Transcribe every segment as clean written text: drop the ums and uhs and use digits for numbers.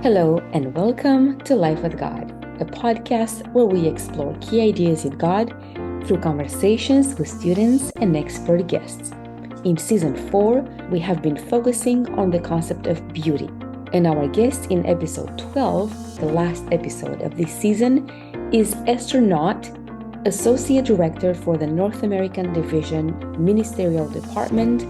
Hello, and welcome to Life with God, a podcast where we explore key ideas in God through conversations with students and expert guests. In Season 4, we have been focusing on the concept of beauty, and our guest in Episode 12, the last episode of this season, is Esther Knott, Associate Director for the North American Division Ministerial Department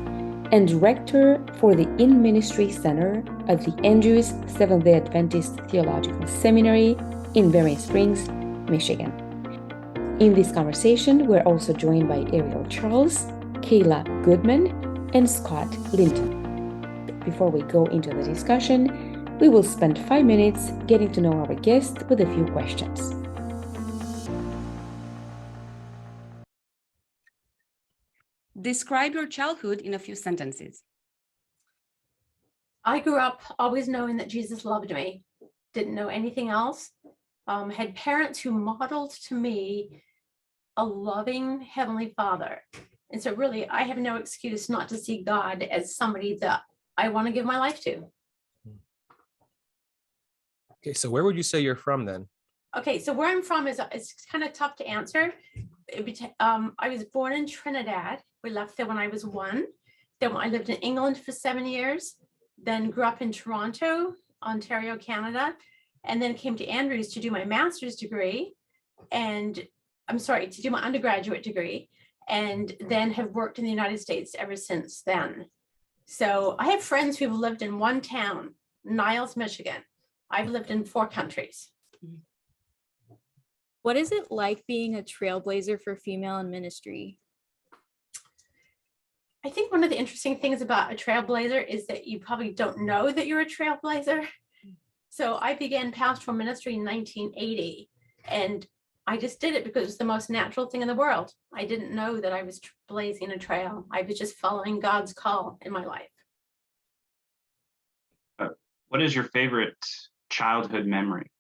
and Director for the In-Ministry Center at the Andrews Seventh-day Adventist Theological Seminary in Berrien Springs, Michigan. In this conversation, we're also joined by Ariel Charles, Kayla Goodman, and Scott Linton. Before we go into the discussion, we will spend 5 minutes getting to know our guest with a few questions. Describe your childhood in a few sentences. I grew up always knowing that Jesus loved me, didn't know anything else, had parents who modeled to me a loving Heavenly Father. And so really, I have no excuse not to see God as somebody that I want to give my life to. Okay, so where would you say you're from then? Okay, so where I'm from is it's kind of tough to answer. I was born in Trinidad. We left there when I was 1. Then I lived in England for 7 years, then grew up in Toronto, Ontario, Canada, and then came to Andrews to do my master's degree to do my undergraduate degree, and then have worked in the United States ever since then. So I have friends who've lived in one town, Niles, Michigan. I've lived in 4 countries. What is it like being a trailblazer for female in ministry? I think one of the interesting things about a trailblazer is that you probably don't know that you're a trailblazer. So I began pastoral ministry in 1980, and I just did it because it was the most natural thing in the world. I didn't know that I was blazing a trail. I was just following God's call in my life. What is your favorite childhood memory?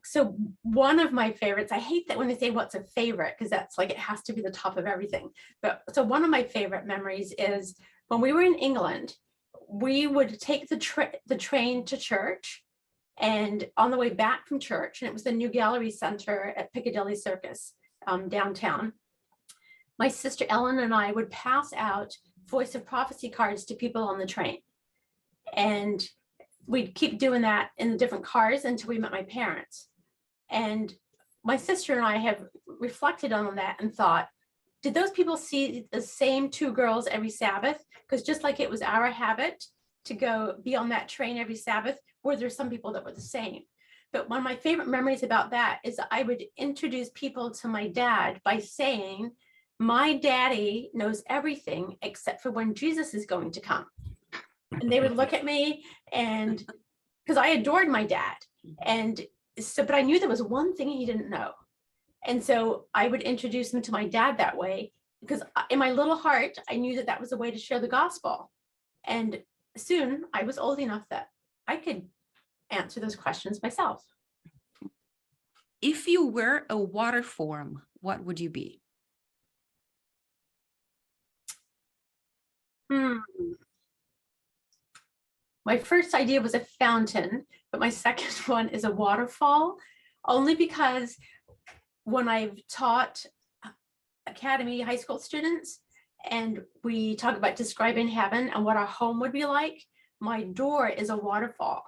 So one of my favorites, I hate that when they say what's a favorite, because that's like it has to be the top of everything. But so one of my favorite memories is when we were in England, we would take the train to church, and on the way back from church, and it was the new gallery center at Piccadilly Circus downtown, my sister Ellen and I would pass out Voice of Prophecy cards to people on the train. And we'd keep doing that in the different cars until we met my parents. And my sister and I have reflected on that and thought, did those people see the same 2 girls every Sabbath? Because just like it was our habit to go be on that train every Sabbath, were there some people that were the same? But one of my favorite memories about that is that I would introduce people to my dad by saying, my daddy knows everything except for when Jesus is going to come. And they would look at me, and because I adored my dad. And so, but I knew there was one thing he didn't know. And so I would introduce him to my dad that way, because in my little heart, I knew that that was a way to share the gospel. And soon I was old enough that I could answer those questions myself. If you were a water form, what would you be? My first idea was a fountain, but my second one is a waterfall, only because when I've taught academy high school students and we talk about describing heaven and what our home would be like, my door is a waterfall.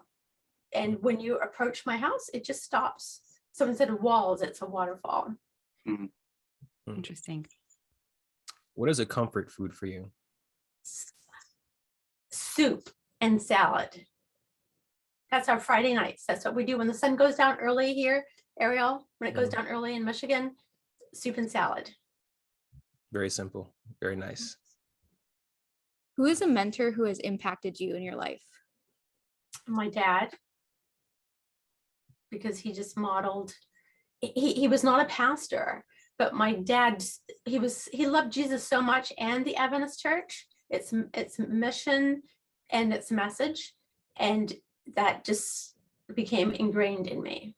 And when you approach my house, it just stops. So instead of walls, it's a waterfall. Interesting. What is a comfort food for you? Soup and salad. That's our Friday nights. That's what we do when the sun goes down early here, Ariel, when it goes down early in Michigan, soup and salad. Very simple, very nice. Who is a mentor who has impacted you in your life? My dad, because he just modeled, he was not a pastor, but my dad, he loved Jesus so much, and the Adventist church, its mission and its message, and that just became ingrained in me.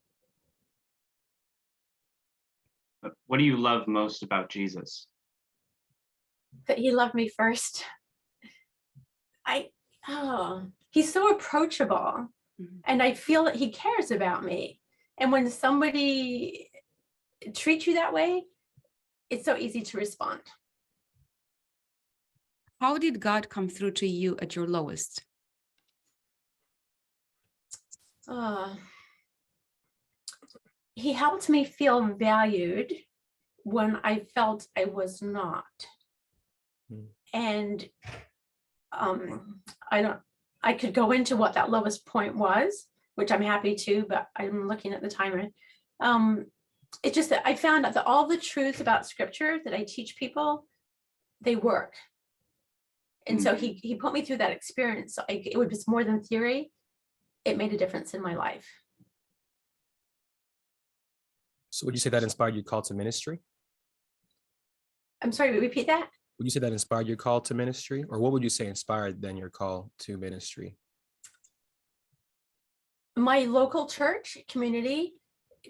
What do you love most about Jesus? that he loved me first. He's so approachable, and I feel that he cares about me. And when somebody treats you that way, it's so easy to respond. How did God come through to you at your lowest? He helped me feel valued when I felt I was not. And I could go into what that lowest point was, which I'm happy to, but I'm looking at the timer. It's just that I found out that all the truths about scripture that I teach people, they work. And so he put me through that experience. So it was more than theory. It made a difference in my life. So would you say that inspired your call to ministry? I'm sorry, repeat that? Would you say that inspired your call to ministry? Or what would you say inspired then your call to ministry? My local church community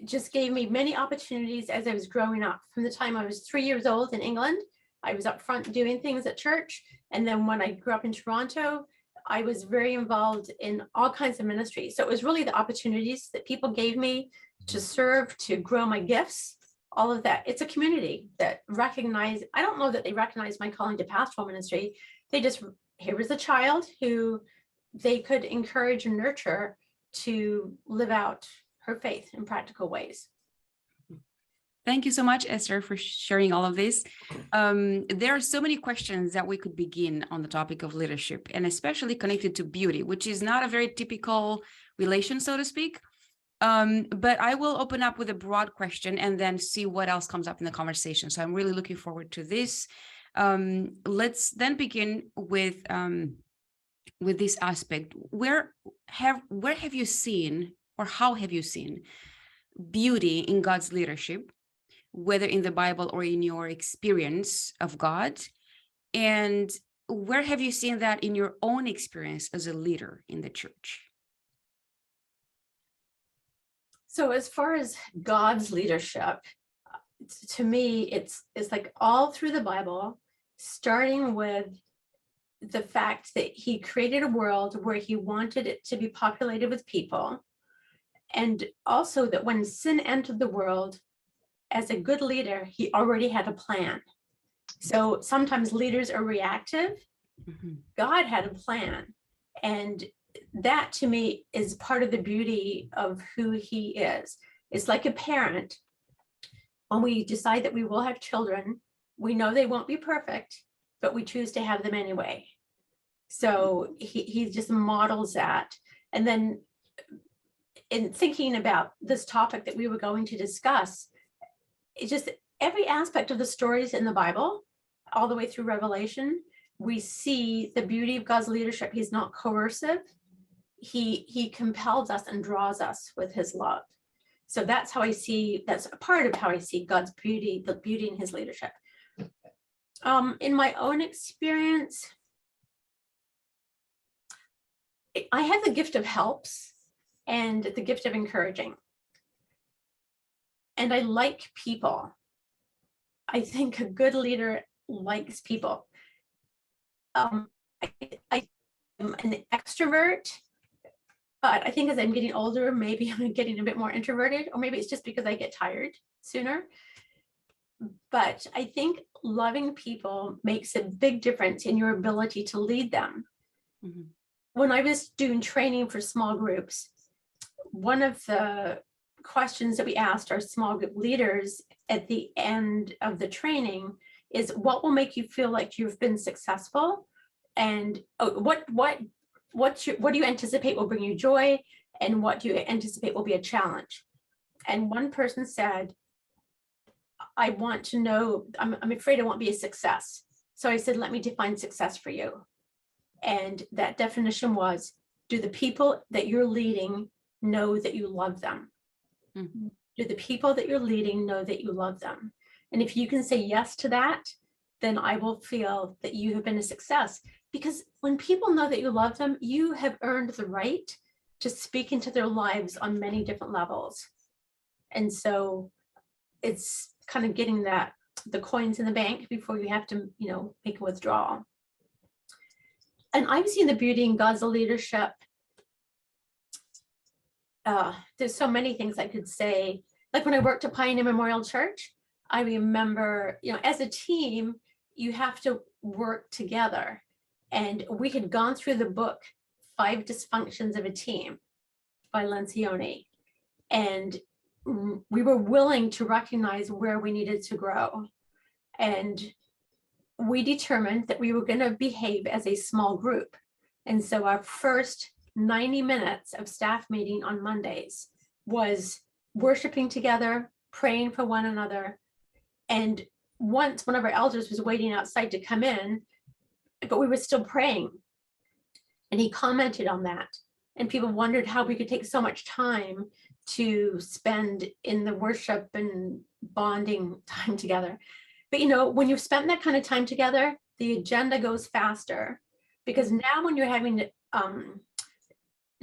just gave me many opportunities as I was growing up. From the time I was 3 years old in England, I was up front doing things at church. And then when I grew up in Toronto, I was very involved in all kinds of ministries. So it was really the opportunities that people gave me to serve, to grow my gifts, all of that. It's a community that recognize, I don't know that they recognize my calling to pastoral ministry. They just, here was a child who they could encourage and nurture to live out her faith in practical ways. Thank you so much, Esther, for sharing all of this. There are so many questions that we could begin on the topic of leadership, and especially connected to beauty, which is not a very typical relation, so to speak. But I will open up with a broad question and then see what else comes up in the conversation. So I'm really looking forward to this. Let's then begin with this aspect. Where have you seen, or how have you seen beauty in God's leadership, whether in the Bible or in your experience of God? And where have you seen that in your own experience as a leader in the church? So as far as God's leadership, to me, it's like all through the Bible, starting with the fact that he created a world where he wanted it to be populated with people. And also that when sin entered the world, as a good leader, he already had a plan. So sometimes leaders are reactive. God had a plan. And that to me is part of the beauty of who he is. It's like a parent. When we decide that we will have children, we know they won't be perfect, but we choose to have them anyway. So he just models that. And then in thinking about this topic that we were going to discuss, it's just every aspect of the stories in the Bible, all the way through Revelation, we see the beauty of God's leadership. He's not coercive. He compels us and draws us with his love. So that's how I see, that's a part of how I see God's beauty, the beauty in his leadership. In my own experience, I have the gift of helps and the gift of encouraging. And I like people. I think a good leader likes people. I am an extrovert, but I think as I'm getting older, maybe I'm getting a bit more introverted, or maybe it's just because I get tired sooner. But I think loving people makes a big difference in your ability to lead them. Mm-hmm. When I was doing training for small groups, one of the questions that we asked our small group leaders at the end of the training is, what will make you feel like you've been successful? And what do you anticipate will bring you joy? And what do you anticipate will be a challenge? And one person said, I want to know, I'm afraid I won't be a success. So I said, let me define success for you. And that definition was, do the people that you're leading know that you love them? Mm-hmm. Do the people that you're leading know that you love them? And if you can say yes to that, then I will feel that you have been a success. Because when people know that you love them, you have earned the right to speak into their lives on many different levels. And so it's kind of getting that the coins in the bank before you have to, make a withdrawal. And I've seen the beauty in God's leadership. There's so many things I could say. Like when I worked at Pioneer Memorial Church, I remember, as a team, you have to work together. And we had gone through the book, 5 Dysfunctions of a Team by Lencioni. And we were willing to recognize where we needed to grow. And we determined that we were going to behave as a small group. And so our first 90 minutes of staff meeting on Mondays was worshiping together, praying for one another. And once one of our elders was waiting outside to come in, but we were still praying. And he commented on that. And people wondered how we could take so much time to spend in the worship and bonding time together. But when you've spent that kind of time together, the agenda goes faster, because now when you're having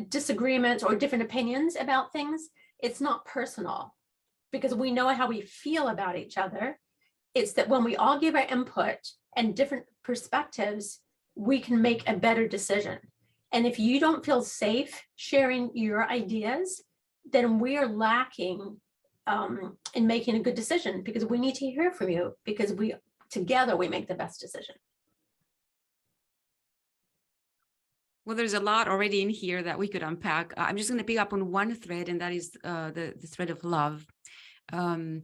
disagreements or different opinions about things, it's not personal, because we know how we feel about each other. It's that when we all give our input and different perspectives, we can make a better decision. And if you don't feel safe sharing your ideas, then we are lacking in making a good decision, because we need to hear from you, because together we make the best decision. Well, there's a lot already in here that we could unpack. I'm just going to pick up on one thread, and that is the thread of love. Beauty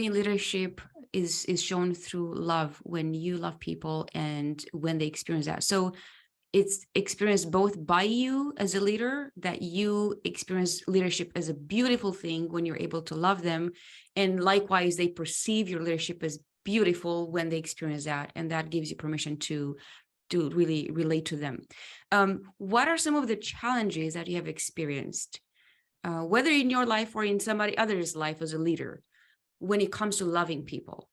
in leadership is shown through love, when you love people and when they experience that. So it's experienced both by you as a leader, that you experience leadership as a beautiful thing when you're able to love them. And likewise, they perceive your leadership as beautiful when they experience that. And that gives you permission to really relate to them. What are some of the challenges that you have experienced, whether in your life or in somebody else's life as a leader, when it comes to loving people?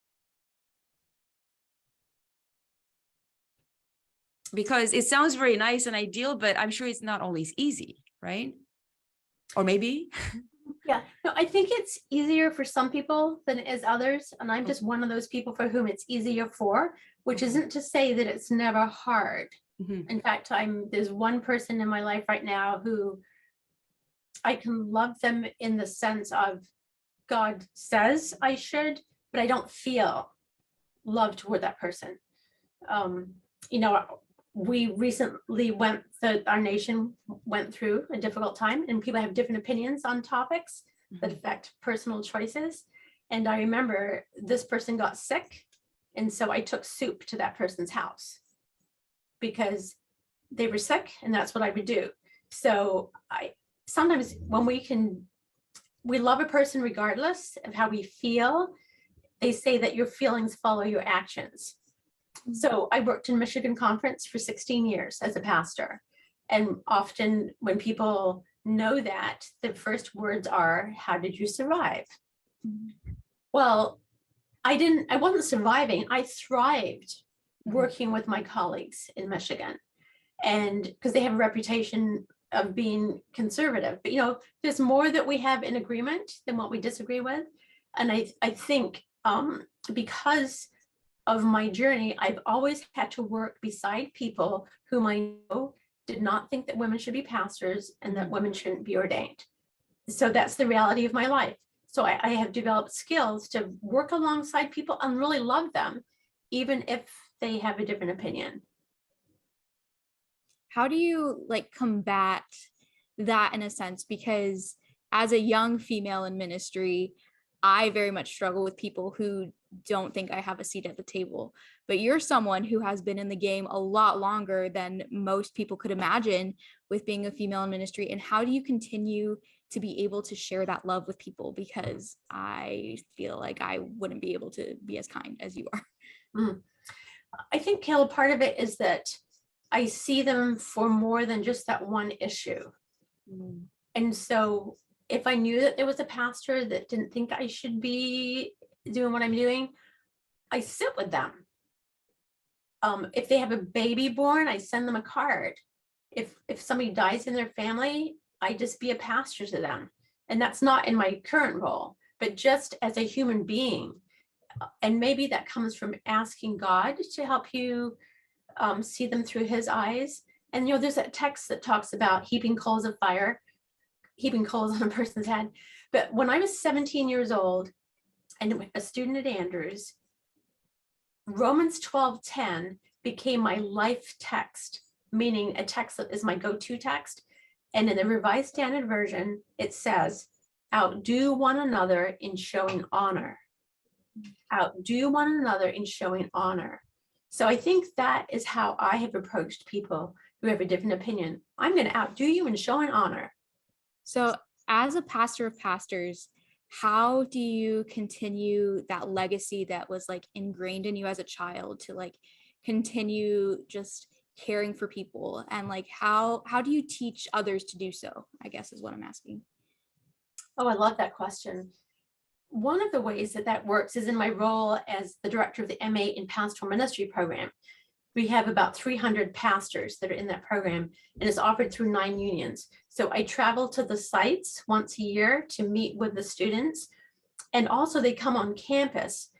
Because it sounds very nice and ideal, but I'm sure it's not always easy, right? Or maybe. Yeah, no, I think it's easier for some people than it is others. And I'm just one of those people for whom it's easier for, which isn't to say that it's never hard. Mm-hmm. In fact, there's one person in my life right now who I can love them in the sense of God says I should, but I don't feel love toward that person. We recently our nation went through a difficult time, and people have different opinions on topics that affect personal choices. And I remember this person got sick, and so I took soup to that person's house because they were sick, and that's what I would do. So sometimes when we love a person regardless of how we feel. They say that your feelings follow your actions. So I worked in Michigan Conference for 16 years as a pastor. And often when people know that, the first words are, how did you survive? Well, I wasn't surviving. I thrived working with my colleagues in Michigan. And because they have a reputation of being conservative, but there's more that we have in agreement than what we disagree with. And I think because of my journey, I've always had to work beside people whom I know did not think that women should be pastors and that women shouldn't be ordained. So that's the reality of my life. So I have developed skills to work alongside people and really love them, even if they have a different opinion. How do you combat that in a sense? Because as a young female in ministry, I very much struggle with people who don't think I have a seat at the table. But you're someone who has been in the game a lot longer than most people could imagine with being a female in ministry. And how do you continue to be able to share that love with people? Because I feel like I wouldn't be able to be as kind as you are. I think, Kayla, part of it is that I see them for more than just that one issue. And so if I knew that there was a pastor that didn't think I should be doing what I'm doing, I sit with them. If they have a baby born, I send them a card. If somebody dies in their family, I just be a pastor to them. And that's not in my current role, but just as a human being, And maybe that comes from asking God to help you see them through his eyes. And, there's that text that talks about heaping coals of fire, heaping coals on a person's head. But when I was 17 years old and a student at Andrews, Romans 12:10 became my life text, meaning a text that is my go-to text. And in the Revised Standard Version, it says, outdo one another in showing honor. Outdo one another in showing honor. So I think that is how I have approached people who have a different opinion. I'm going to outdo you in showing honor. So as a pastor of pastors, how do you continue that legacy that was like ingrained in you as a child to like continue just caring for people? And like, how do you teach others to do so, I guess is what I'm asking. Oh, I love that question. One of the ways that works is in my role as the director of the MA in Pastoral Ministry program. We have about 300 pastors that are in that program, and it's offered through 9 unions. So I travel to the sites once a year to meet with the students, and also they come on campus.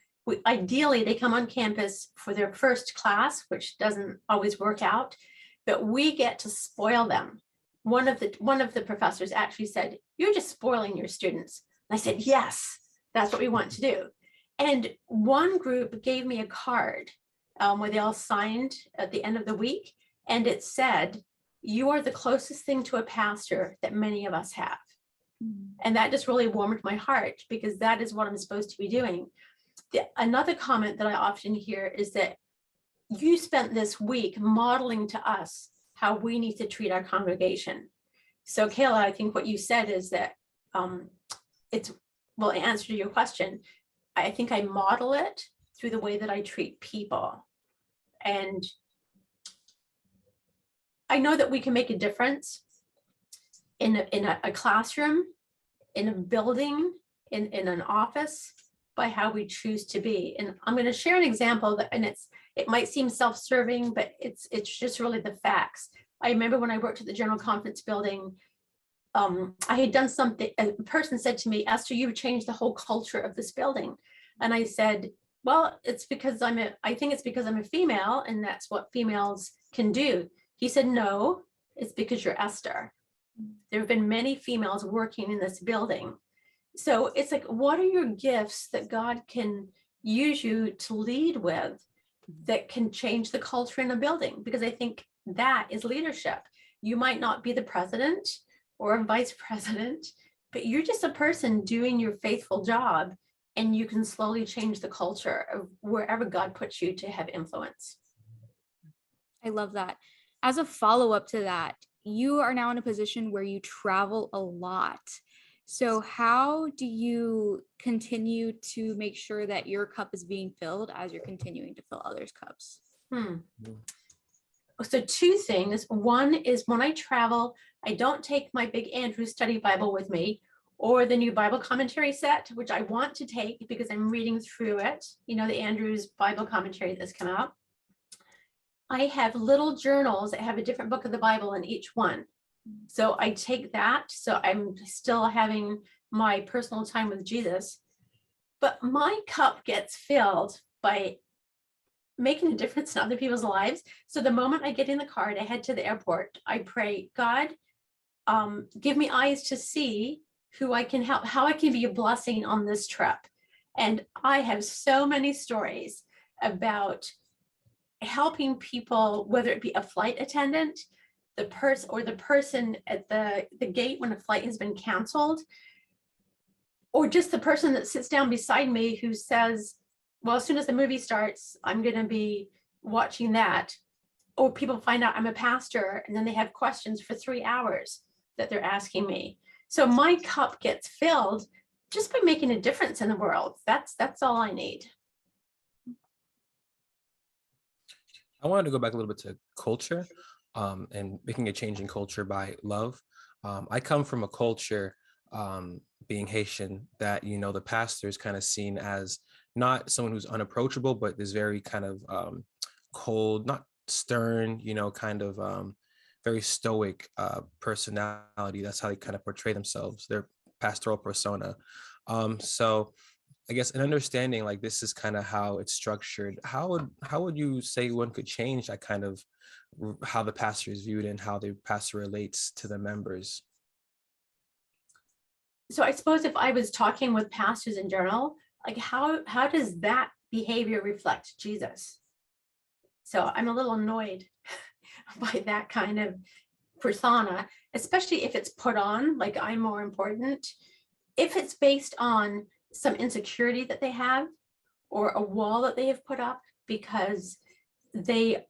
Ideally, they come on campus for their first class, which doesn't always work out, but we get to spoil them. One of the professors actually said, "You're just spoiling your students." And I said, "Yes, that's what we want to do." And one group gave me a card where they all signed at the end of the week. And it said, "You are the closest thing to a pastor that many of us have." And that just really warmed my heart, because that is what I'm supposed to be doing. Another comment that I often hear is that you spent this week modeling to us how we need to treat our congregation. So Kayla, I think what you said is that in answer to your question, I think I model it through the way that I treat people. And I know that we can make a difference in a classroom, in a building, in an office, by how we choose to be. And I'm going to share an example it might seem self-serving, but it's just really the facts. I remember when I worked at the General Conference building, I had done something, a person said to me, "Esther, you've changed the whole culture of this building." And I said, "Well, I think it's because I'm a female, and that's what females can do." He said, "No, it's because you're Esther. There have been many females working in this building." So it's like, what are your gifts that God can use you to lead with that can change the culture in a building? Because I think that is leadership. You might not be the president or a vice president, but you're just a person doing your faithful job, and you can slowly change the culture of wherever God puts you to have influence. I love that. As a follow-up to that, you are now in a position where you travel a lot. So how do you continue to make sure that your cup is being filled as you're continuing to fill others' cups? So 2 things. One is when I travel, I don't take my big Andrews Study Bible with me, or the new Bible commentary set, which I want to take because I'm reading through it. The Andrews Bible commentary that's come out. I have little journals that have a different book of the Bible in each one. So I take that. So I'm still having my personal time with Jesus. But my cup gets filled by making a difference in other people's lives. So the moment I get in the car and I head to the airport, I pray, "God, give me eyes to see who I can help, how I can be a blessing on this trip." And I have so many stories about helping people, whether it be a flight attendant, the person at the gate when a flight has been canceled, or just the person that sits down beside me who says, "Well, as soon as the movie starts, I'm going to be watching that." Or people find out I'm a pastor, and then they have questions for 3 hours that they're asking me. So my cup gets filled just by making a difference in the world. That's all I need. I wanted to go back a little bit to culture and making a change in culture by love. I come from a culture, being Haitian, that, the pastor is kind of seen as not someone who's unapproachable, but is very kind of cold, not stern, kind of very stoic personality. That's how they kind of portray themselves, their pastoral persona. So I guess an understanding like this is kind of how it's structured. How would you say one could change that kind of how the pastor is viewed and how the pastor relates to the members? So I suppose if I was talking with pastors in general, like how does that behavior reflect Jesus? So I'm a little annoyed by that kind of persona, especially if it's put on like I'm more important. If it's based on some insecurity that they have or a wall that they have put up because they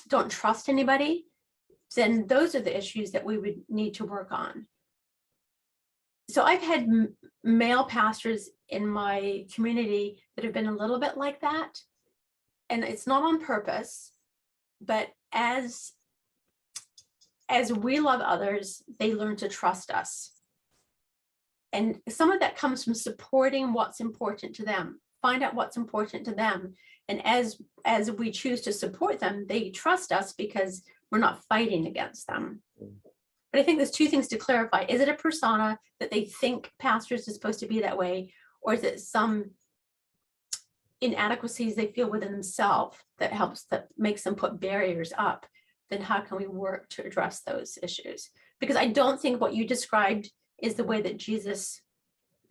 don't trust anybody, then those are the issues that we would need to work on. So I've had male pastors in my community that have been a little bit like that. And it's not on purpose, but as we love others, they learn to trust us. And some of that comes from supporting what's important to them, find out what's important to them. And as we choose to support them, they trust us because we're not fighting against them. But I think there's two things to clarify. Is it a persona that they think pastors are supposed to be that way? Or is it some inadequacies they feel within themselves that makes them put barriers up? Then how can we work to address those issues? Because I don't think what you described is the way that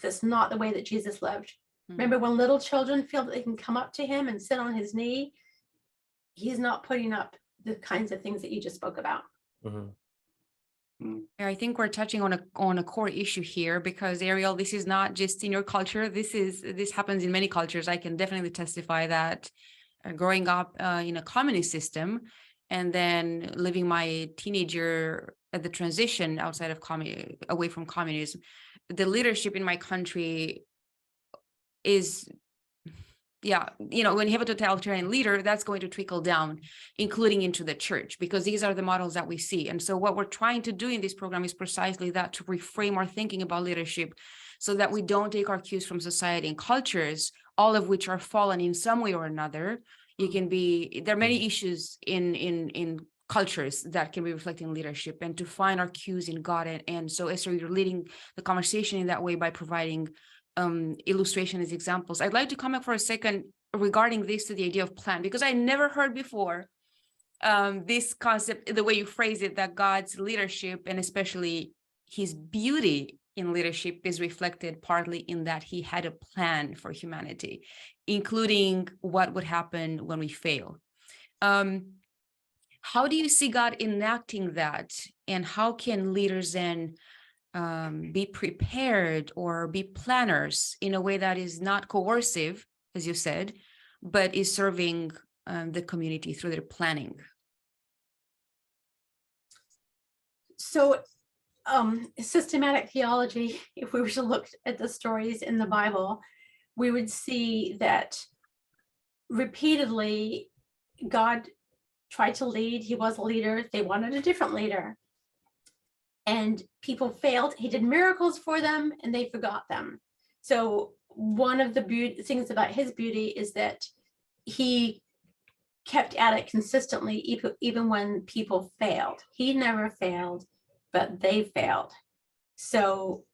that's not the way that Jesus lived. Mm-hmm. Remember when little children feel that they can come up to him and sit on his knee? He's not putting up the kinds of things that you just spoke about. Mm-hmm. I think we're touching on a core issue here, because Ariel, this is not just in your culture. This happens in many cultures. I can definitely testify that growing up in a communist system and then living my teenager at the transition outside of away from communism, the leadership in my country is, when you have a totalitarian leader, that's going to trickle down, including into the church, because these are the models that we see. And so what we're trying to do in this program is precisely that, to reframe our thinking about leadership so that we don't take our cues from society and cultures, all of which are fallen in some way or another. There are many issues in cultures that can be reflected in leadership, and to find our cues in God. And so Esther, you're leading the conversation in that way by providing illustration as examples. I'd like to comment for a second regarding this, to the idea of plan, because I never heard before this concept, the way you phrase it, that God's leadership and especially his beauty in leadership is reflected partly in that he had a plan for humanity, including what would happen when we fail. How do you see God enacting that, and how can leaders then be prepared or be planners in a way that is not coercive, as you said, but is serving the community through their planning? So systematic theology, if we were to look at the stories in the Bible, we would see that repeatedly God tried to lead. He was a leader. They wanted a different leader. And people failed. He did miracles for them and they forgot them. So one of the things about his beauty is that he kept at it consistently, even when people failed. He never failed, but they failed. So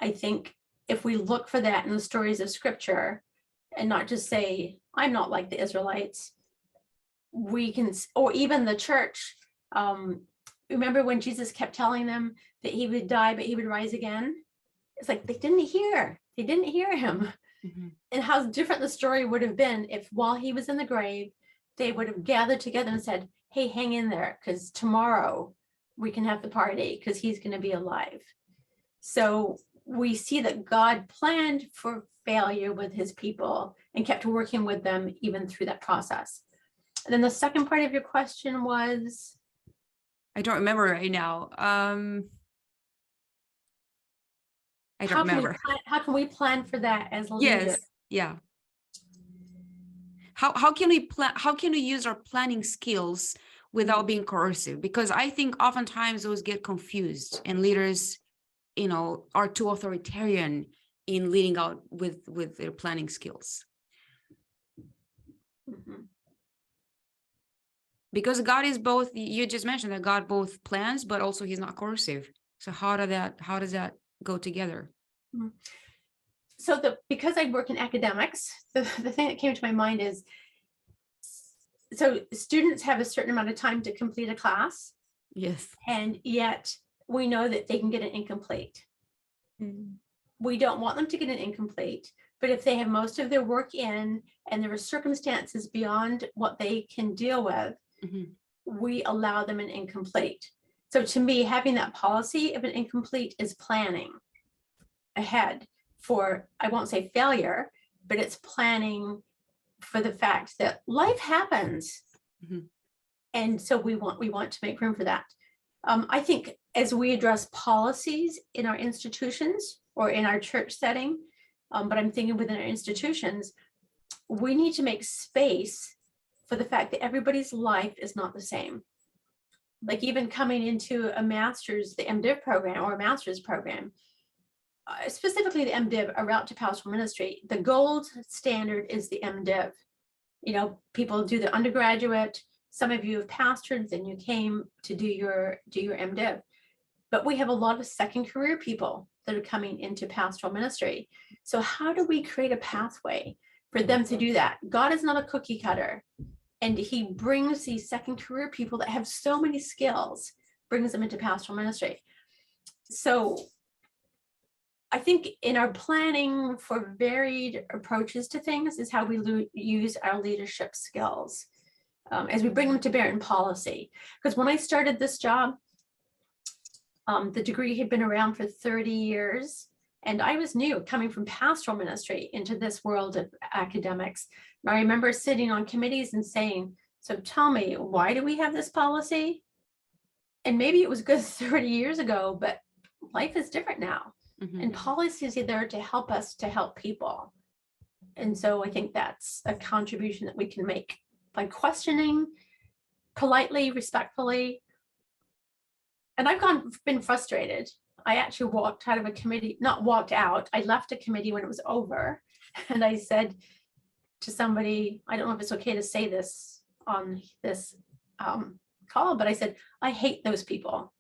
I think if we look for that in the stories of scripture and not just say, I'm not like the Israelites, we can, or even the church, remember when Jesus kept telling them that he would die, but he would rise again? It's like they didn't hear him. Mm-hmm. And how different the story would have been if while he was in the grave, they would have gathered together and said, hey, hang in there, because tomorrow we can have the party because he's going to be alive. So we see that God planned for failure with his people and kept working with them even through that process. And then the second part of your question was? I don't remember right now. I don't remember. How can we plan for that as leaders? Yes. Yeah. How can we plan? How can we use our planning skills without being coercive? Because I think oftentimes those get confused, and leaders, are too authoritarian in leading out with their planning skills. Mm-hmm. Because God is both. You just mentioned that God both plans, but also he's not coercive. So how does that go together? because I work in academics, the thing that came to my mind is, so students have a certain amount of time to complete a class, Yes. and yet we know that they can get an incomplete. We don't want them to get an incomplete, but if they have most of their work in and there are circumstances beyond what they can deal with, we allow them an incomplete. So to me, having that policy of an incomplete is planning ahead for, I won't say failure, but it's planning for the fact that life happens. And so we want to make room for that. I think as we address policies in our institutions or in our church setting, but I'm thinking within our institutions, we need to make space for the fact that everybody's life is not the same. Like even coming into a master's, the MDiv program or a master's program, specifically the MDiv, a route to pastoral ministry, the gold standard is the MDiv. You know, people do the undergraduate. Some of you have pastored, then you came to do your MDiv. But we have a lot of second career people that are coming into pastoral ministry. So how do we create a pathway for them to do that? God is not a cookie cutter. And he brings these second career people that have so many skills, brings them into pastoral ministry. So I think in our planning for varied approaches to things is how we use our leadership skills as we bring them to bear in policy. Because when I started this job, the degree had been around for 30 years. And I was new, coming from pastoral ministry into this world of academics. And I remember sitting on committees and saying, so tell me, why do we have this policy? And maybe it was good 30 years ago, but life is different now. And policies are there to help us to help people. And so I think that's a contribution that we can make by questioning politely, respectfully. And I've been frustrated. I actually walked out of a committee, not walked out, I left a committee when it was over. And I said to somebody, I don't know if it's okay to say this on this call, but I said, I hate those people.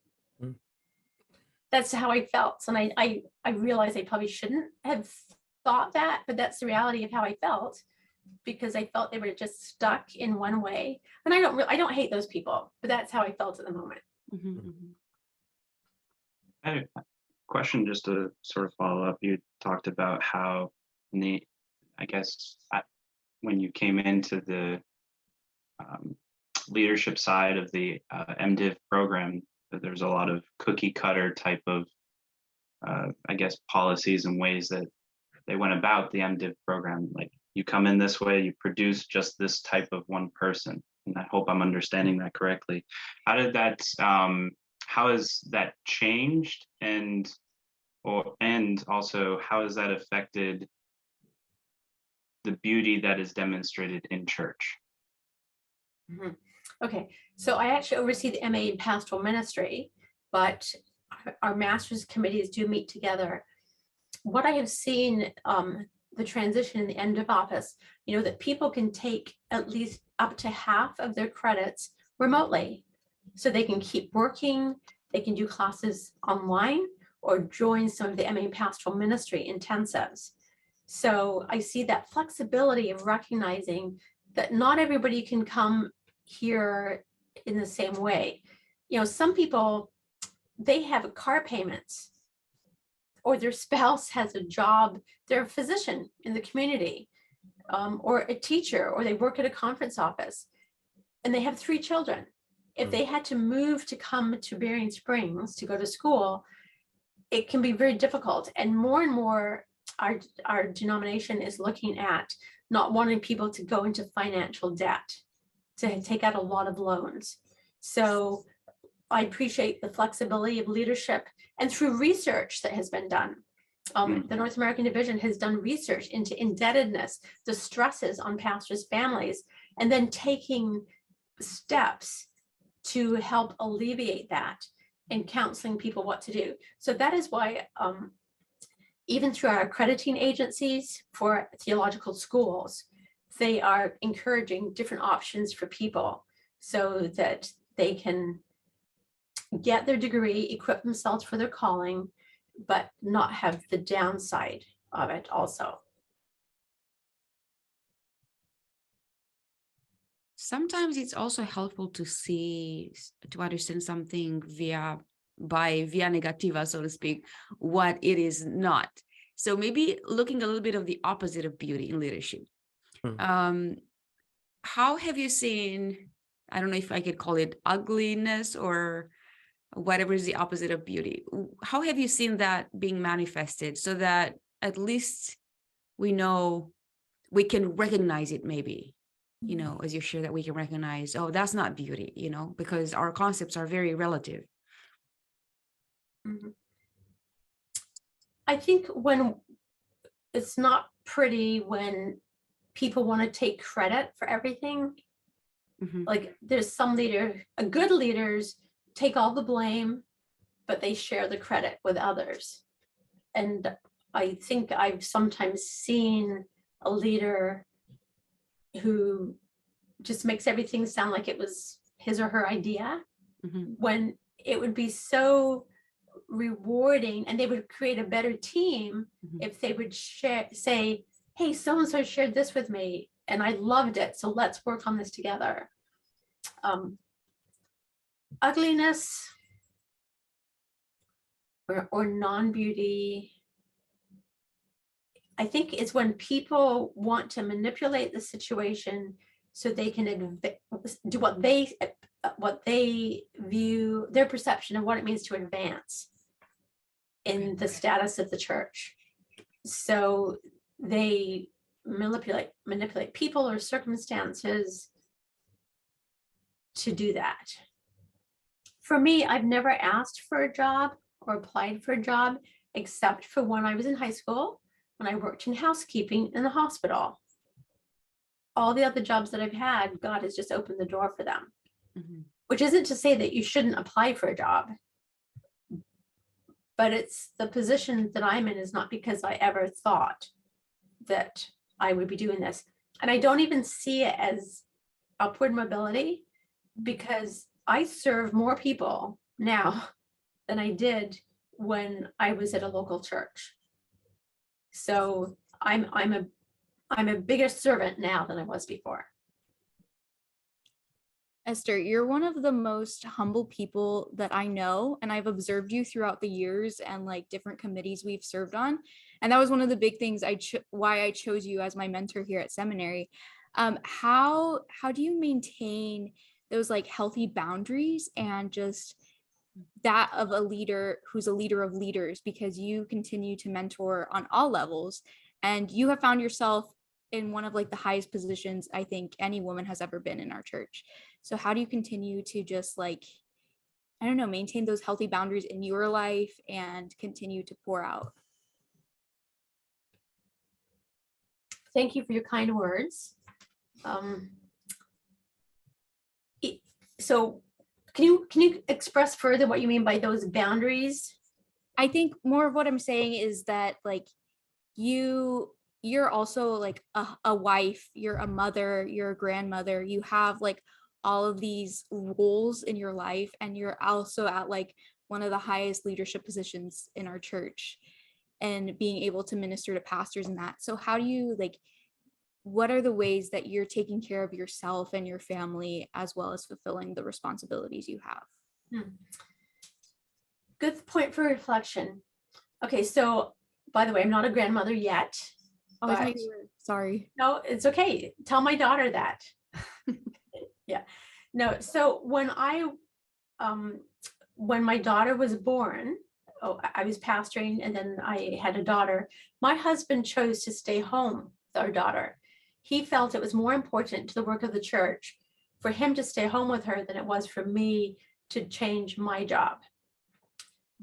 That's how I felt. And I realized I probably shouldn't have thought that, but that's the reality of how I felt, because I felt they were just stuck in one way. And I don't hate those people, but that's how I felt at the moment. I had a question just to sort of follow up. You talked about how when you came into the leadership side of the MDiv program, that there's a lot of cookie cutter type of, policies and ways that they went about the MDiv program. Like you come in this way, you produce just this type of one person. And I hope I'm understanding that correctly. How has that changed, and also how has that affected the beauty that is demonstrated in church? Okay, so I actually oversee the MA in pastoral ministry, but our master's committees do meet together. What I have seen, the transition in the MDiv office, that people can take at least up to half of their credits remotely. So they can keep working, they can do classes online, or join some of the MA pastoral ministry intensives. So I see that flexibility of recognizing that not everybody can come here in the same way. Some people, they have car payments, or their spouse has a job, they're a physician in the community, or a teacher, or they work at a conference office, and they have 3 children. If they had to move to come to Berrien Springs to go to school, it can be very difficult. And more our denomination is looking at not wanting people to go into financial debt, to take out a lot of loans. So I appreciate the flexibility of leadership, and through research that has been done. The North American Division has done research into indebtedness, the stresses on pastors' families, and then taking steps to help alleviate that and counseling people what to do. So that is why even through our accrediting agencies for theological schools, they are encouraging different options for people so that they can get their degree, equip themselves for their calling, but not have the downside of it also. Sometimes it's also helpful to understand something via negativa, so to speak, what it is not. So maybe looking a little bit of the opposite of beauty in leadership. How have you seen, I don't know if I could call it ugliness or whatever is the opposite of beauty. How have you seen that being manifested so that at least we know we can recognize it maybe? As you share that we can recognize, oh, that's not beauty, because our concepts are very relative. I think when it's not pretty when people want to take credit for everything. Like there's some good leaders take all the blame, but they share the credit with others. And I think I've sometimes seen a leader who just makes everything sound like it was his or her idea, when it would be so rewarding, and they would create a better team if they would say, hey, so-and-so shared this with me and I loved it, so let's work on this together. Ugliness or non-beauty, I think, is when people want to manipulate the situation so they can do what they view, their perception of what it means to advance in the status of the church. So they manipulate people or circumstances to do that. For me, I've never asked for a job or applied for a job except for when I was in high school, when I worked in housekeeping in the hospital. All the other jobs that I've had, God has just opened the door for them. Which isn't to say that you shouldn't apply for a job, but it's the position that I'm in is not because I ever thought that I would be doing this. And I don't even see it as upward mobility, because I serve more people now than I did when I was at a local church. So I'm a bigger servant now than I was before. Esther, you're one of the most humble people that I know, and I've observed you throughout the years and like different committees we've served on. And that was one of the big things why I chose you as my mentor here at seminary. How do you maintain those like healthy boundaries and just that of a leader who's a leader of leaders, because you continue to mentor on all levels and you have found yourself in one of like the highest positions I think any woman has ever been in our church. So how do you continue to just like, I don't know, maintain those healthy boundaries in your life and continue to pour out? Thank you for your kind words. So can you express further what you mean by those boundaries? I think more of what I'm saying is that like you're also like a wife, you're a mother, you're a grandmother, you have like all of these roles in your life, and you're also at like one of the highest leadership positions in our church and being able to minister to pastors and that. So how do you like, what are the ways that you're taking care of yourself and your family as well as fulfilling the responsibilities you have? Good point for reflection. Okay, so by the way, I'm not a grandmother yet. Oh, I thought you were. Sorry. No, it's okay. Tell my daughter that. Yeah. No, so when my daughter was born, I was pastoring and then I had a daughter. My husband chose to stay home with our daughter. He felt it was more important to the work of the church for him to stay home with her than it was for me to change my job.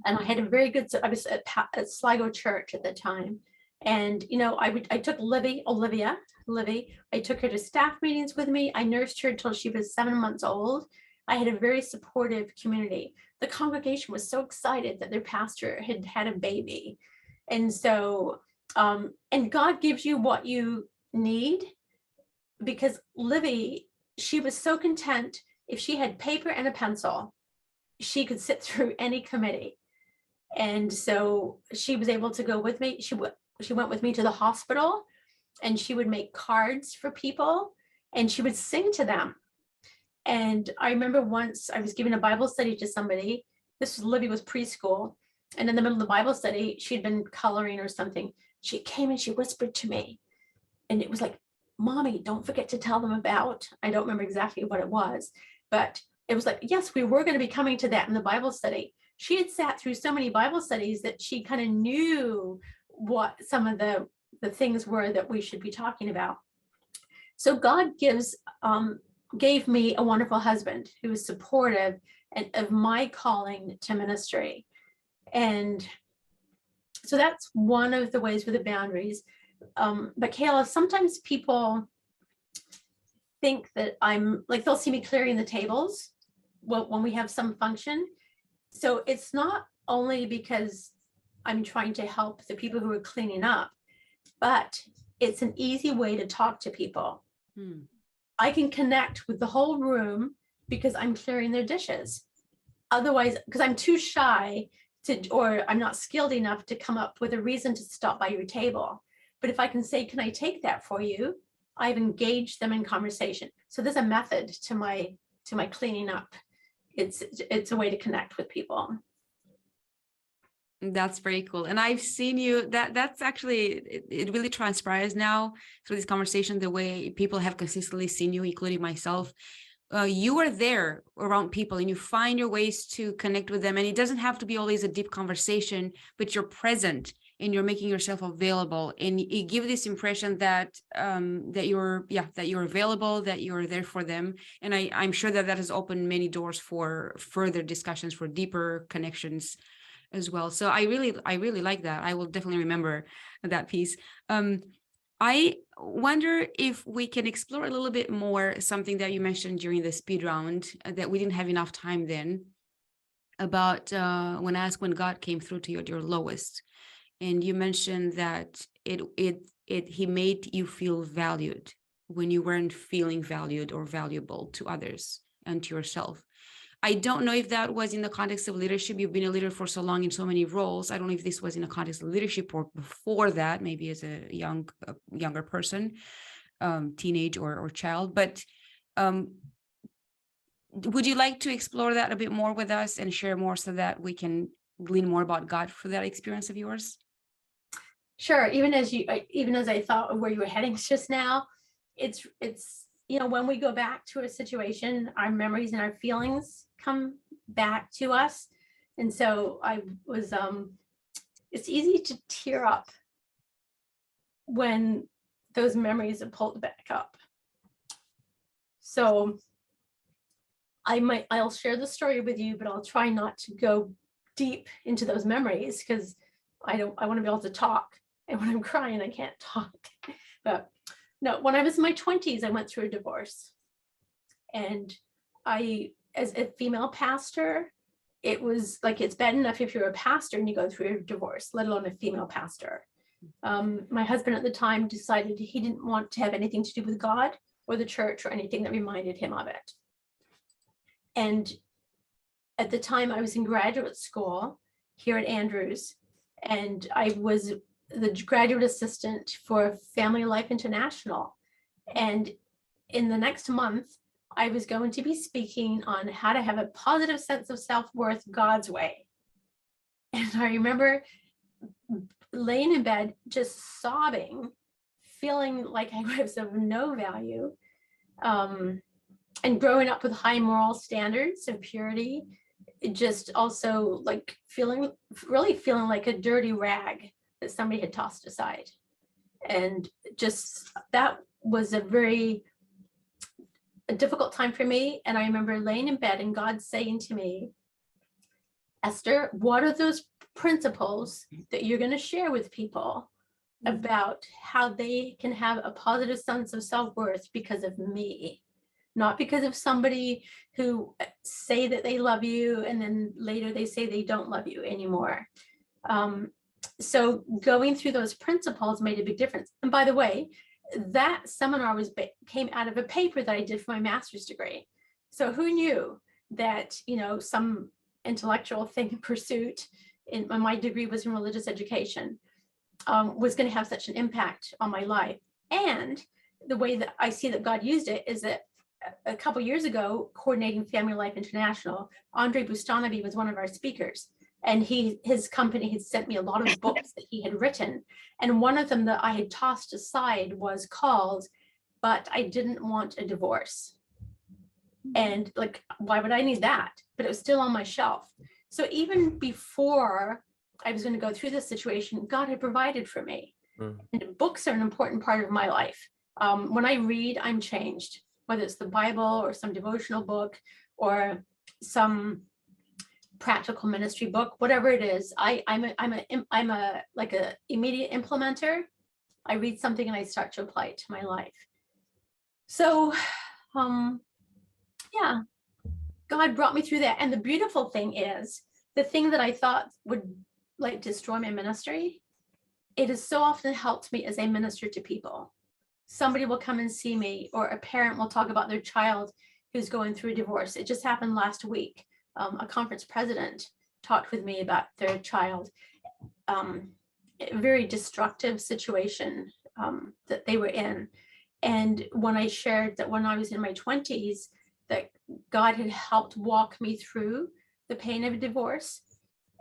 And I had a very good, I was at Sligo Church at the time. And, you know, I took Olivia, I took her to staff meetings with me. I nursed her until she was 7 months old. I had a very supportive community. The congregation was so excited that their pastor had had a baby. And so, and God gives you what you need, because Livy, she was so content. If she had paper and a pencil, she could sit through any committee. And so she was able to go with me. went with me to the hospital, and she would make cards for people and she would sing to them. And I remember once I was giving a Bible study to somebody. Livy was preschool. And in the middle of the Bible study, she'd been coloring or something. She came and she whispered to me, and it was like, "Mommy, don't forget to tell them about," I don't remember exactly what it was, but it was like, yes, we were going to be coming to that in the Bible study. She had sat through so many Bible studies that she kind of knew what some of the things were that we should be talking about. So God gave me a wonderful husband who was supportive of my calling to ministry. And so that's one of the ways with the boundaries. But Kayla, sometimes people think that I'm like, they'll see me clearing the tables when we have some function. So it's not only because I'm trying to help the people who are cleaning up, but it's an easy way to talk to people. I can connect with the whole room because I'm clearing their dishes. Otherwise, because I'm too shy or I'm not skilled enough to come up with a reason to stop by your table. But if I can say, "Can I take that for you?" I've engaged them in conversation. So there's a method to my cleaning up. It's a way to connect with people. That's very cool. And I've seen you, that's actually, it really transpires now through this conversation, the way people have consistently seen you, including myself. You are there around people and you find your ways to connect with them. And it doesn't have to be always a deep conversation, but you're present and you're making yourself available. And you give this impression that that you're available, that you're there for them. And I'm sure that has opened many doors for further discussions, for deeper connections as well. So I really like that. I will definitely remember that piece. I wonder if we can explore a little bit more something that you mentioned during the speed round that we didn't have enough time then, about when asked when God came through to you at your lowest. And you mentioned that he made you feel valued when you weren't feeling valued or valuable to others and to yourself. I don't know if that was in the context of leadership. You've been a leader for so long in so many roles. I don't know if this was in the context of leadership or before that, maybe as a younger person, teenage or child. But would you like to explore that a bit more with us and share more so that we can glean more about God for that experience of yours? Sure. Even as I thought of where you were heading just now, it's when we go back to a situation, our memories and our feelings come back to us. And so it's easy to tear up when those memories are pulled back up. So I'll share the story with you, but I'll try not to go deep into those memories because I want to be able to talk. And when I'm crying, I can't talk. But no, when I was in my 20s, I went through a divorce. And as a female pastor, it was like, it's bad enough if you're a pastor and you go through a divorce, let alone a female pastor. My husband at the time decided he didn't want to have anything to do with God or the church or anything that reminded him of it. And at the time I was in graduate school here at Andrews, and I was the graduate assistant for Family Life International. And in the next month, I was going to be speaking on how to have a positive sense of self-worth God's way. And I remember laying in bed, just sobbing, feeling like I was of no value, and growing up with high moral standards of purity, just also like feeling like a dirty rag that somebody had tossed aside. And just that was a difficult time for me. And I remember laying in bed and God saying to me, "Esther, what are those principles that you're going to share with people about how they can have a positive sense of self-worth because of me, not because of somebody who say that they love you and then later they say they don't love you anymore?" So going through those principles made a big difference. And by the way, that seminar came out of a paper that I did for my master's degree. So who knew that, some intellectual thing pursuit in my degree was in religious education. was going to have such an impact on my life. And the way that I see that God used it is that a couple years ago, coordinating Family Life International, Andre Bustanabi was one of our speakers. And his company had sent me a lot of books that he had written. And one of them that I had tossed aside was called, But I Didn't Want a Divorce. And like, why would I need that? But it was still on my shelf. So even before I was going to go through this situation, God had provided for me. And books are an important part of my life. When I read, I'm changed, whether it's the Bible or some devotional book or some practical ministry book, whatever it is. I'm a like a immediate implementer. I read something and I start to apply it to my life. So, yeah, God brought me through that. And the beautiful thing is, the thing that I thought would like destroy my ministry, it has so often helped me as I minister to people. Somebody will come and see me, or a parent will talk about their child who's going through a divorce. It just happened last week. A conference president talked with me about their child, a very destructive situation that they were in. And when I shared that when I was in my 20s, that God had helped walk me through the pain of a divorce.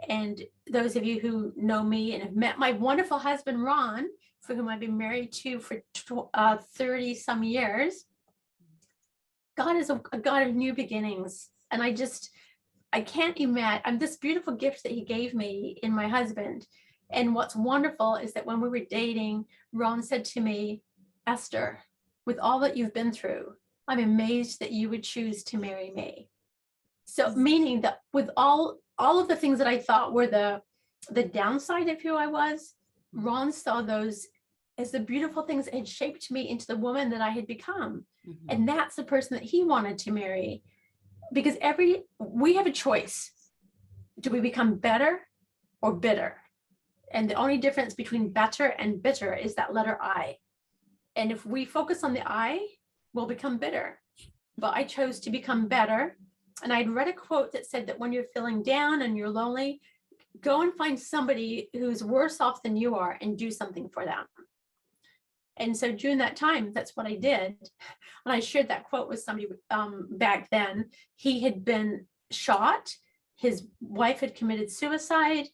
And those of you who know me and have met my wonderful husband, Ron, for whom I've been married to for 30 some years, God is a God of new beginnings. And I can't imagine this beautiful gift that he gave me in my husband. And what's wonderful is that when we were dating, Ron said to me, Esther, with all that you've been through, I'm amazed that you would choose to marry me. So meaning that with all of the things that I thought were the downside of who I was, Ron saw those as the beautiful things that had shaped me into the woman that I had become. Mm-hmm. And that's the person that he wanted to marry. Because we have a choice. Do we become better or bitter? And the only difference between better and bitter is that letter I. And if we focus on the I, we'll become bitter. But I chose to become better. And I'd read a quote that said that when you're feeling down and you're lonely, go and find somebody who's worse off than you are and do something for them. And so during that time, that's what I did. And I shared that quote with somebody back then. He had been shot. His wife had committed suicide.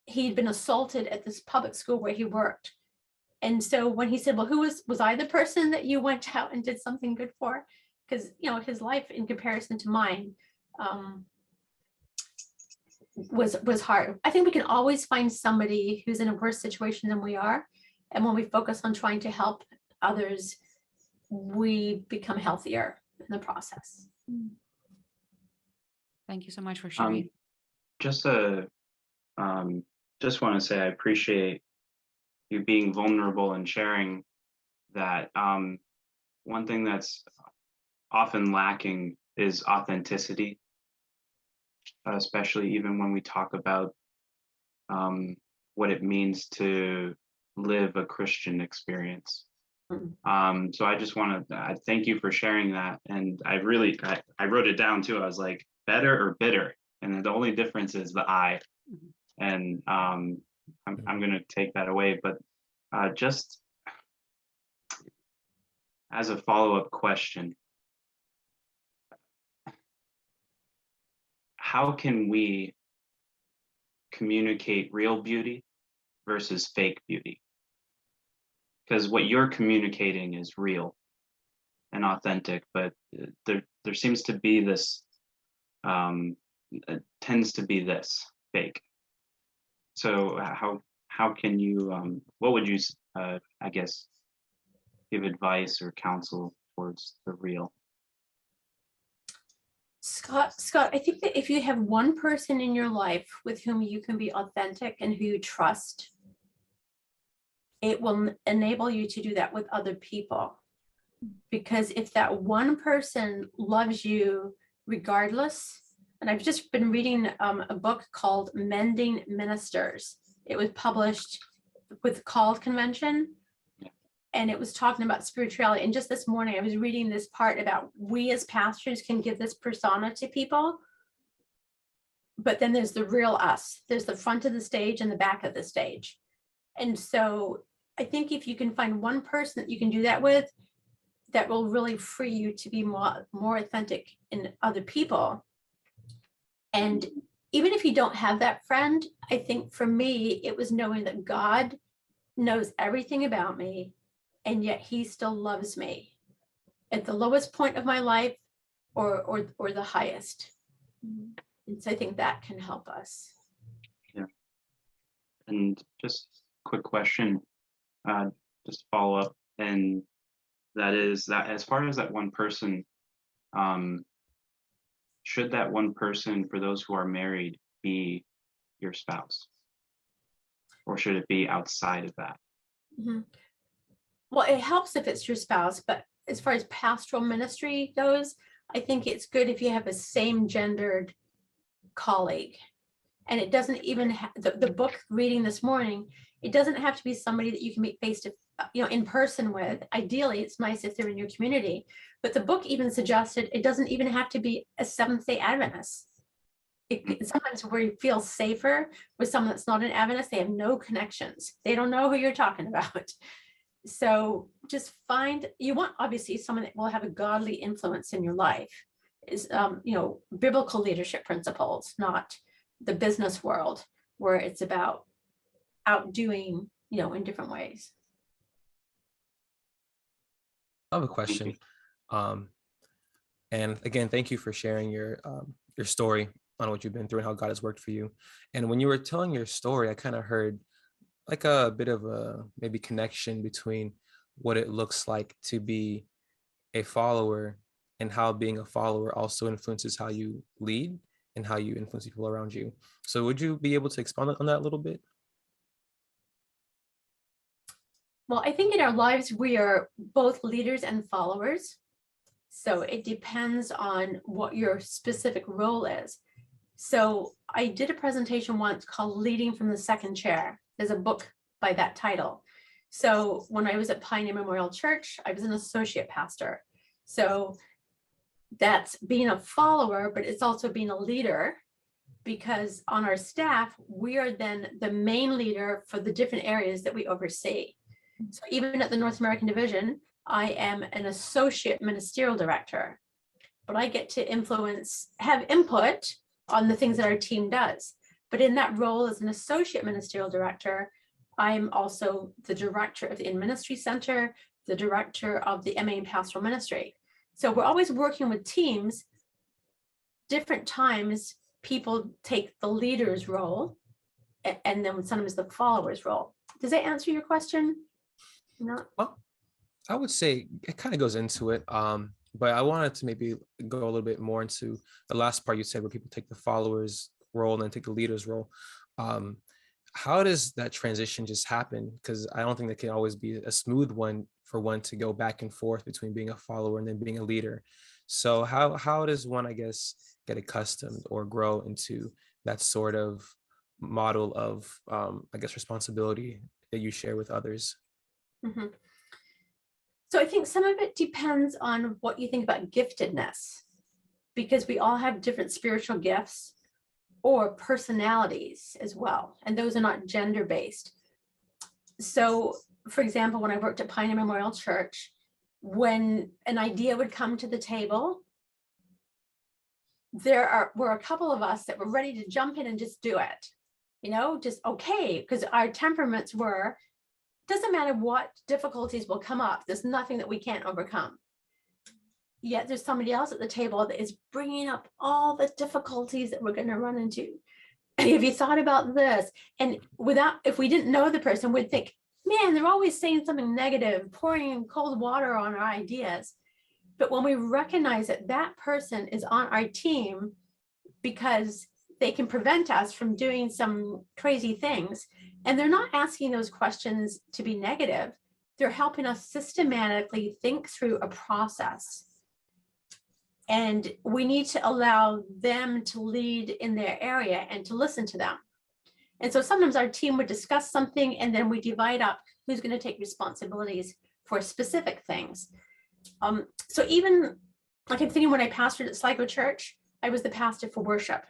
He'd been assaulted at this public school where he worked. And so when he said, well, was I the person that you went out and did something good for? Because, his life in comparison to mine was hard. I think we can always find somebody who's in a worse situation than we are. And when we focus on trying to help others, we become healthier in the process. Thank you so much for sharing. Just want to say I appreciate you being vulnerable and sharing that. One thing that's often lacking is authenticity, especially even when we talk about what it means to live a Christian experience. So I just want to thank you for sharing that. And I wrote it down too. I was like, better or bitter? And the only difference is the I. And I'm going to take that away. But just as a follow-up question, how can we communicate real beauty versus fake beauty? Because what you're communicating is real and authentic, but there seems to be this, tends to be this fake. So how can you, what would you, I guess, give advice or counsel towards the real? Scott, I think that if you have one person in your life with whom you can be authentic and who you trust, it will enable you to do that with other people. Because if that one person loves you regardless, and I've just been reading a book called Mending Ministers. It was published with the Called Convention, and it was talking about spirituality. And just this morning, I was reading this part about we as pastors can give this persona to people, but then there's the real us. There's the front of the stage and the back of the stage. And so I think if you can find one person that you can do that with, that will really free you to be more authentic in other people. And even if you don't have that friend, I think for me, it was knowing that God knows everything about me, and yet he still loves me at the lowest point of my life or the highest. And so I think that can help us. Yeah. And just quick question, just follow up, and that is that as far as that one person, should that one person, for those who are married, be your spouse? Or should it be outside of that? Mm-hmm. Well, it helps if it's your spouse, but as far as pastoral ministry goes, I think it's good if you have a same gendered colleague. And it doesn't even have the book reading this morning, it doesn't have to be somebody that you can meet face to, in person with. Ideally, it's nice if they're in your community, but the book even suggested it doesn't even have to be a Seventh-day Adventist. Sometimes we feel safer with someone that's not an Adventist. They have no connections. They don't know who you're talking about. So just you want obviously someone that will have a godly influence in your life, is, biblical leadership principles, not the business world where it's about outdoing, in different ways. I have a question. And again, thank you for sharing your story on what you've been through and how God has worked for you. And when you were telling your story, I kind of heard like a bit of a maybe connection between what it looks like to be a follower and how being a follower also influences how you lead and how you influence people around you. So would you be able to expand on that a little bit? Well, I think in our lives, we are both leaders and followers. So it depends on what your specific role is. So I did a presentation once called Leading from the Second Chair. There's a book by that title. So when I was at Pioneer Memorial Church, I was an associate pastor. So that's being a follower, but it's also being a leader, because on our staff, we are then the main leader for the different areas that we oversee. So even at the North American Division, I am an associate ministerial director, but I get to have input on the things that our team does. But in that role as an associate ministerial director, I'm also the director of the In-Ministry Center, the director of the MA in Pastoral Ministry. So we're always working with teams. Different times, people take the leader's role, and then sometimes the follower's role. Does that answer your question? No. Well, I would say it kind of goes into it. But I wanted to maybe go a little bit more into the last part you said, where people take the follower's role and then take the leader's role. How does that transition just happen? Because I don't think that can always be a smooth one for one to go back and forth between being a follower and then being a leader. So how does one, I guess, get accustomed or grow into that sort of model of, I guess, responsibility that you share with others? Mm-hmm. So I think some of it depends on what you think about giftedness, because we all have different spiritual gifts or personalities as well, and those are not gender-based. So, for example, when I worked at Pioneer Memorial Church, when an idea would come to the table, were a couple of us that were ready to jump in and just do it, just okay, because our temperaments were, doesn't matter what difficulties will come up, there's nothing that we can't overcome. Yet there's somebody else at the table that is bringing up all the difficulties that we're going to run into. And have you thought about this? And if we didn't know the person, we'd think, man, they're always saying something negative, pouring cold water on our ideas. But when we recognize that that person is on our team because they can prevent us from doing some crazy things, and they're not asking those questions to be negative, they're helping us systematically think through a process. And we need to allow them to lead in their area and to listen to them. And so sometimes our team would discuss something and then we divide up who's going to take responsibilities for specific things. So even like I'm thinking when I pastored at Sligo Church, I was the pastor for worship.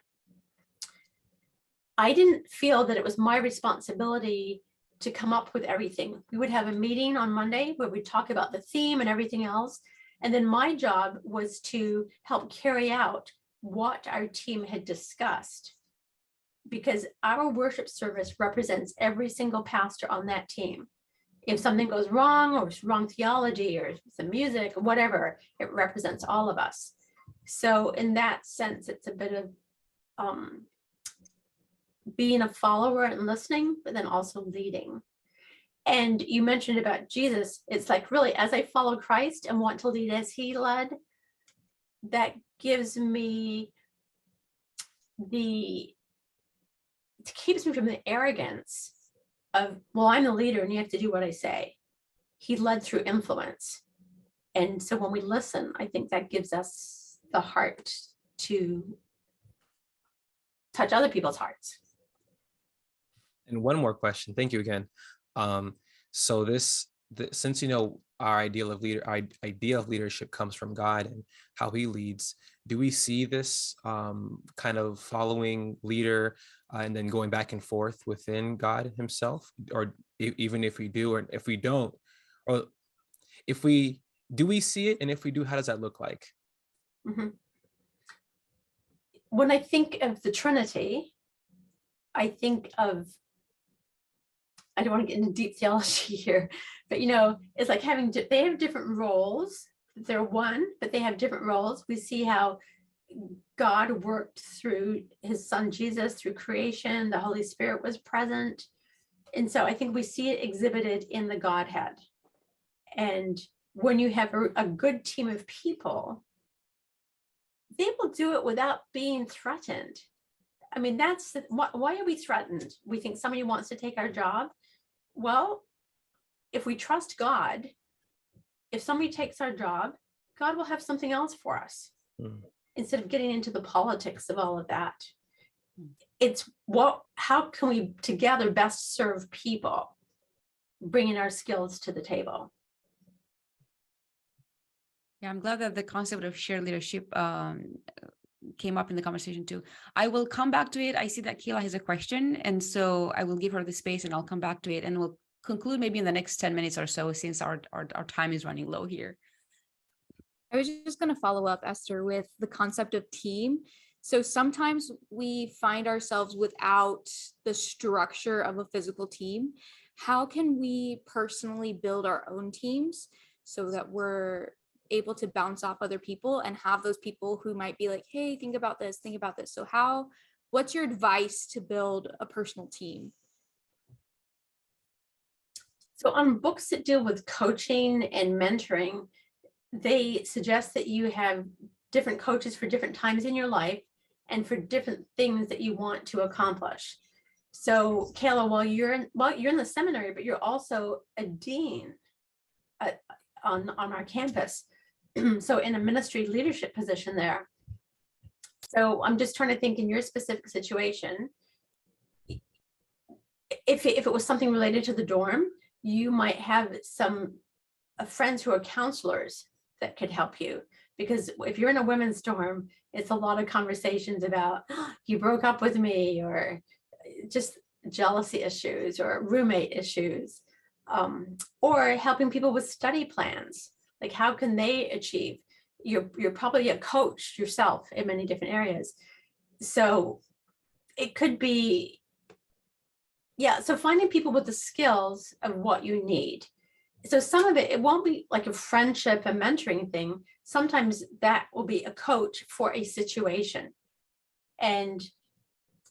I didn't feel that it was my responsibility to come up with everything. We would have a meeting on Monday where we'd talk about the theme and everything else. And then my job was to help carry out what our team had discussed, because our worship service represents every single pastor on that team. If something goes wrong, or it's wrong theology, or some music, or whatever, it represents all of us. So in that sense, it's a bit of being a follower and listening, but then also leading. And you mentioned about Jesus. It's like, really, as I follow Christ and want to lead as he led, that gives me it keeps me from the arrogance of, well, I'm the leader and you have to do what I say. He led through influence. And so when we listen, I think that gives us the heart to touch other people's hearts. And one more question. Thank you again. So since you know our idea of leadership comes from God and how he leads, do we see this kind of following leader and then going back and forth within God himself? Or even if we do, or if we don't, or if we do, we see it? And if we do, how does that look like? Mm-hmm. When I think of the Trinity, I think of, I don't want to get into deep theology here, but it's like they have different roles. They're one, but they have different roles. We see how God worked through his son Jesus, through creation. The Holy Spirit was present. And so I think we see it exhibited in the Godhead. And when you have a good team of people, they will do it without being threatened. I mean, why are we threatened? We think somebody wants to take our job. Well, if we trust God, if somebody takes our job, God will have something else for us. Instead of getting into the politics of all of that. It's how can we together best serve people, bringing our skills to the table. Yeah, I'm glad that the concept of shared leadership came up in the conversation too. I will come back to it. I see that Kayla has a question, and so I will give her the space and I'll come back to it, and we'll conclude maybe in the next 10 minutes or so, since our time is running low here. I was just going to follow up, Esther, with the concept of team. So sometimes we find ourselves without the structure of a physical team. How can we personally build our own teams so that we're able to bounce off other people and have those people who might be like, hey, think about this. So what's your advice to build a personal team? So on books that deal with coaching and mentoring, they suggest that you have different coaches for different times in your life and for different things that you want to accomplish. So Kayla, while you're in the seminary, but you're also a dean on our campus. So in a ministry leadership position there. So I'm just trying to think in your specific situation, if it was something related to the dorm, you might have some friends who are counselors that could help you. Because if you're in a women's dorm, it's a lot of conversations about, you broke up with me, or just jealousy issues or roommate issues, or helping people with study plans. Like, how can they achieve? You're probably a coach yourself in many different areas. So it could be, so finding people with the skills of what you need. So some of it won't be like a friendship and mentoring thing. Sometimes that will be a coach for a situation. And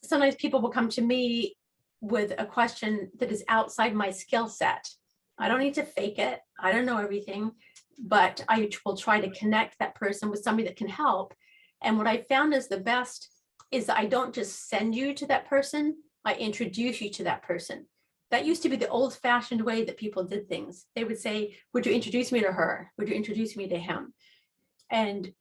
sometimes people will come to me with a question that is outside my skill set. I don't need to fake it. I don't know everything, but I will try to connect that person with somebody that can help. And what I found is the best is that I don't just send you to that person. I introduce you to that person. That used to be the old-fashioned way that people did things. They would say, would you introduce me to her? Would you introduce me to him? And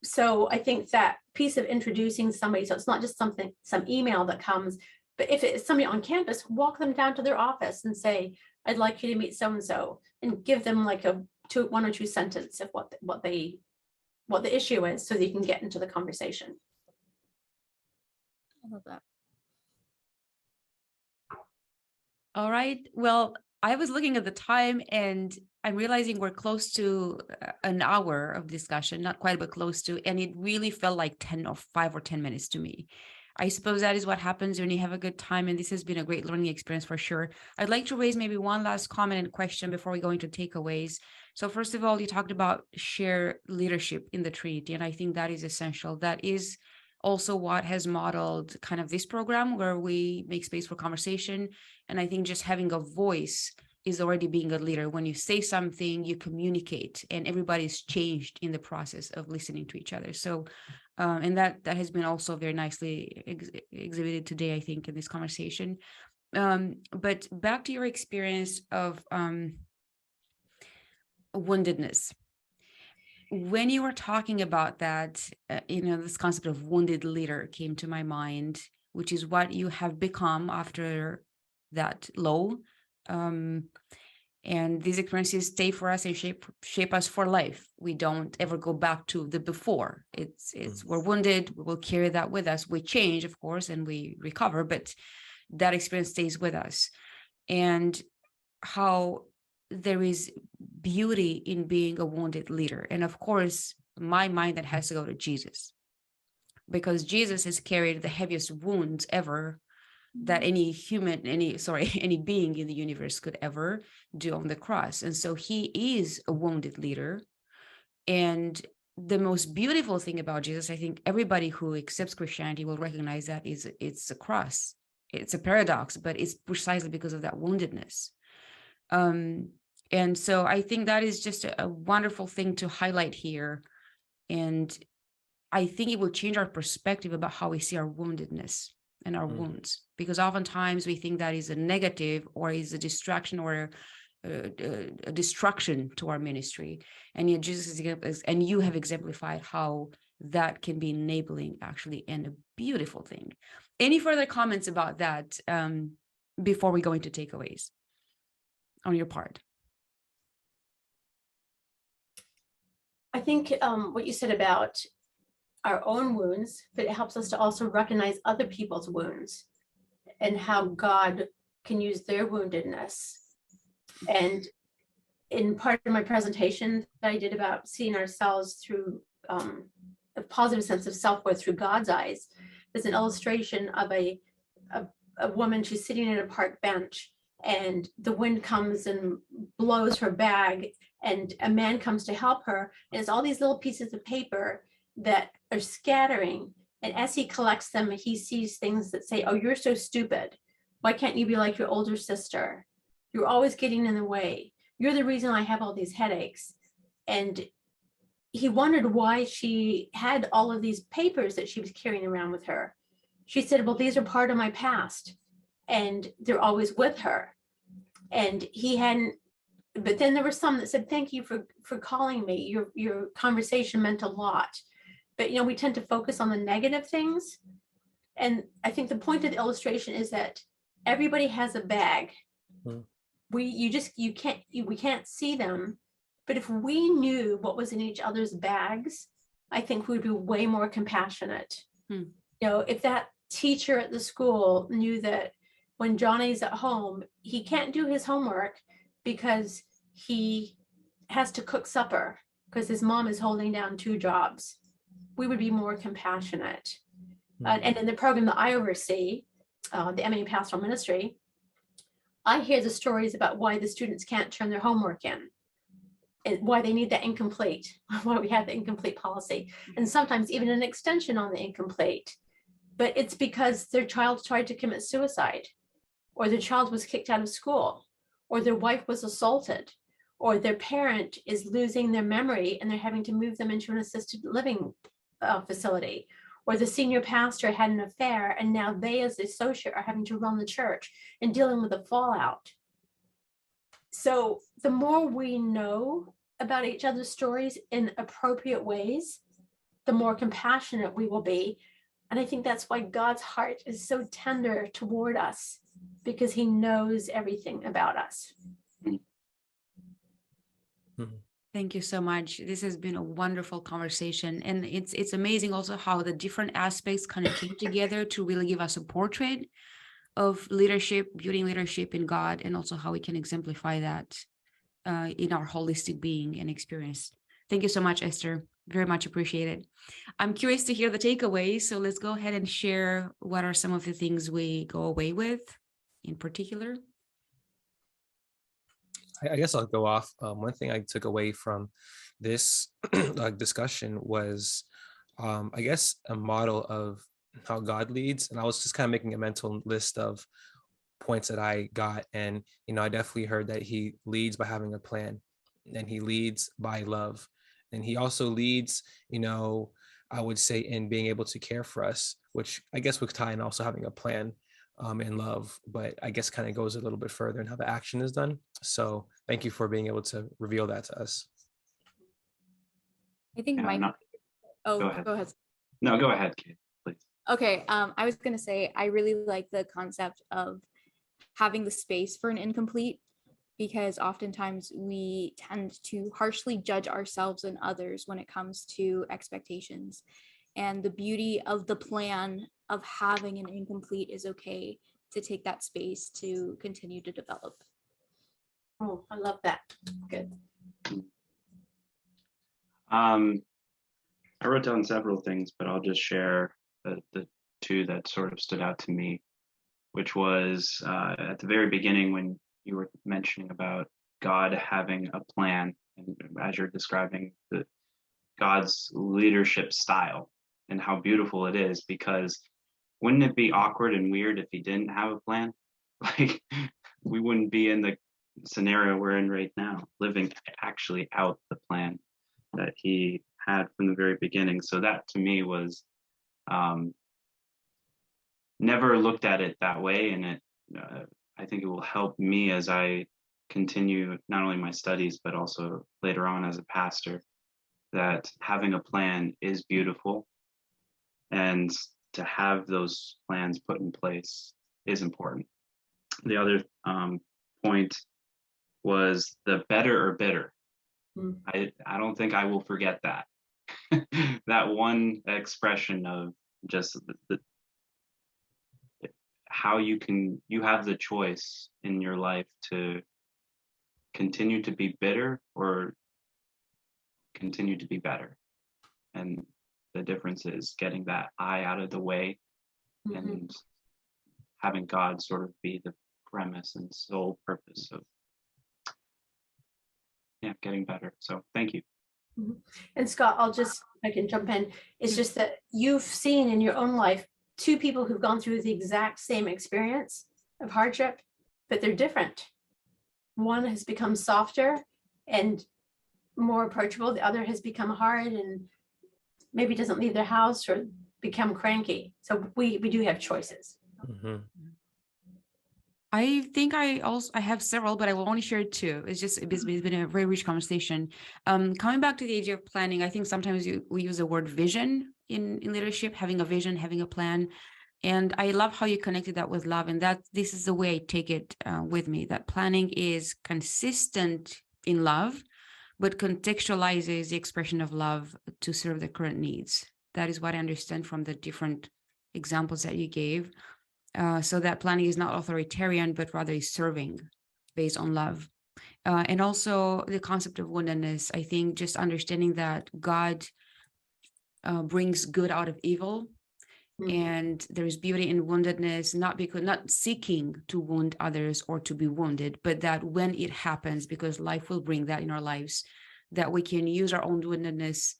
so I think that piece of introducing somebody, so it's not just some email that comes, but if it's somebody on campus, walk them down to their office and say, I'd like you to meet so-and-so, and give them like one or two sentence of what the issue is, so that you can get into the conversation. I love that. All right. Well, I was looking at the time and I'm realizing we're close to an hour of discussion, not quite, but close to, and it really felt like 5 or 10 minutes to me. I suppose that is what happens when you have a good time, and this has been a great learning experience for sure. I'd like to raise maybe one last comment and question before we go into takeaways. So first of all, you talked about share leadership in the Trinity, and I think that is essential. That is also what has modeled kind of this program where we make space for conversation. And I think just having a voice is already being a leader. When you say something, you communicate, and everybody's changed in the process of listening to each other. So, and that has been also very nicely exhibited today, I think, in this conversation. But back to your experience of woundedness. When you were talking about that, this concept of wounded leader came to my mind, which is what you have become after that low. And these experiences stay for us and shape us for life. We don't ever go back to the before. It's we're wounded, we will carry that with us. We change, of course, and we recover, but that experience stays with us. And how there is beauty in being a wounded leader. And of course, my mind that has to go to Jesus, because Jesus has carried the heaviest wounds ever that any being in the universe could ever do on the cross. And so he is a wounded leader. And the most beautiful thing about Jesus, I think everybody who accepts Christianity will recognize that it's a cross. It's a paradox, but it's precisely because of that woundedness. And so I think that is just a wonderful thing to highlight here. And I think it will change our perspective about how we see our woundedness and our wounds, because oftentimes we think that is a negative or is a distraction or a destruction to our ministry. And yet Jesus and you have exemplified how that can be enabling actually and a beautiful thing. Any further comments about that before we go into takeaways on your part? I think what you said about our own wounds, but it helps us to also recognize other people's wounds and how God can use their woundedness. And in part of my presentation that I did about seeing ourselves through a positive sense of self-worth through God's eyes, there's an illustration of a woman. She's sitting at a park bench and the wind comes and blows her bag, and a man comes to help her, and it's all these little pieces of paper that are scattering. And as he collects them, he sees things that say, oh, you're so stupid. Why can't you be like your older sister? You're always getting in the way. You're the reason I have all these headaches. And he wondered why she had all of these papers that she was carrying around with her. She said, well, these are part of my past and they're always with her. And he hadn't, but then there were some that said, thank you for calling me. Your conversation meant a lot. But, we tend to focus on the negative things. And I think the point of the illustration is that everybody has a bag. We can't see them. But if we knew what was in each other's bags, I think we'd be way more compassionate. If that teacher at the school knew that when Johnny's at home, he can't do his homework because he has to cook supper because his mom is holding down 2 jobs, we would be more compassionate. And in the program that I oversee, the M.A. Pastoral Ministry, I hear the stories about why the students can't turn their homework in and why they need that incomplete, why we have the incomplete policy, and sometimes even an extension on the incomplete. But it's because their child tried to commit suicide, or their child was kicked out of school, or their wife was assaulted, or their parent is losing their memory and they're having to move them into an assisted living facility, or the senior pastor had an affair and now they as the associate are having to run the church and dealing with the fallout. So the more we know about each other's stories in appropriate ways, the more compassionate we will be. And I think that's why God's heart is so tender toward us, because he knows everything about us. Thank you so much. This has been a wonderful conversation. And it's amazing also how the different aspects kind of came together to really give us a portrait of leadership, building leadership in God, and also how we can exemplify that in our holistic being and experience. Thank you so much, Esther. Very much appreciated. I'm curious to hear the takeaways. So let's go ahead and share what are some of the things we go away with in particular. I guess I'll go off. One thing I took away from this discussion was, I guess, a model of how God leads. And I was just kind of making a mental list of points that I got. And, I definitely heard that he leads by having a plan, and he leads by love. And he also leads, I would say, in being able to care for us, which I guess would tie in also having a plan in love, but I guess kind of goes a little bit further in how the action is done. So thank you for being able to reveal that to us. I think Go ahead. Go ahead. No, go ahead, Kate, please. Okay. I was going to say, I really like the concept of having the space for an incomplete, because oftentimes we tend to harshly judge ourselves and others when it comes to expectations. And the beauty of the plan of having an incomplete is okay to take that space to continue to develop. Oh, I love that. Good. I wrote down several things, but I'll just share the two that sort of stood out to me, which was at the very beginning when you were mentioning about God having a plan, and as you're describing God's leadership style and how beautiful it is, because wouldn't it be awkward and weird if he didn't have a plan? Like, we wouldn't be in the scenario we're in right now, living actually out the plan that he had from the very beginning. So that to me was never looked at it that way, and it I think it will help me as I continue not only my studies but also later on as a pastor, that having a plan is beautiful, and to have those plans put in place is important. The other point was the better or bitter. I don't think I will forget that. That one expression of just how you have the choice in your life to continue to be bitter or continue to be better. And the difference is getting that I out of the way and having God sort of be the premise and sole purpose of getting better. So thank you. And Scott, I can jump in. It's just that you've seen in your own life two people who've gone through the exact same experience of hardship, but they're different. One has become softer and more approachable. The other has become hard and maybe doesn't leave their house or become cranky. So we do have choices. I think I have several, but I will only share two. It's been a very rich conversation. Coming back to the idea of planning, I think sometimes we use the word vision in leadership, having a vision, having a plan. And I love how you connected that with love. And this is the way I take it with me, that planning is consistent in love, but contextualizes the expression of love to serve the current needs. That is what I understand from the different examples that you gave. So that planning is not authoritarian, but rather is serving based on love. And also the concept of woundedness, I think just understanding that God brings good out of evil. And there's beauty in woundedness, not seeking to wound others or to be wounded, but that when it happens, because life will bring that in our lives, that we can use our own woundedness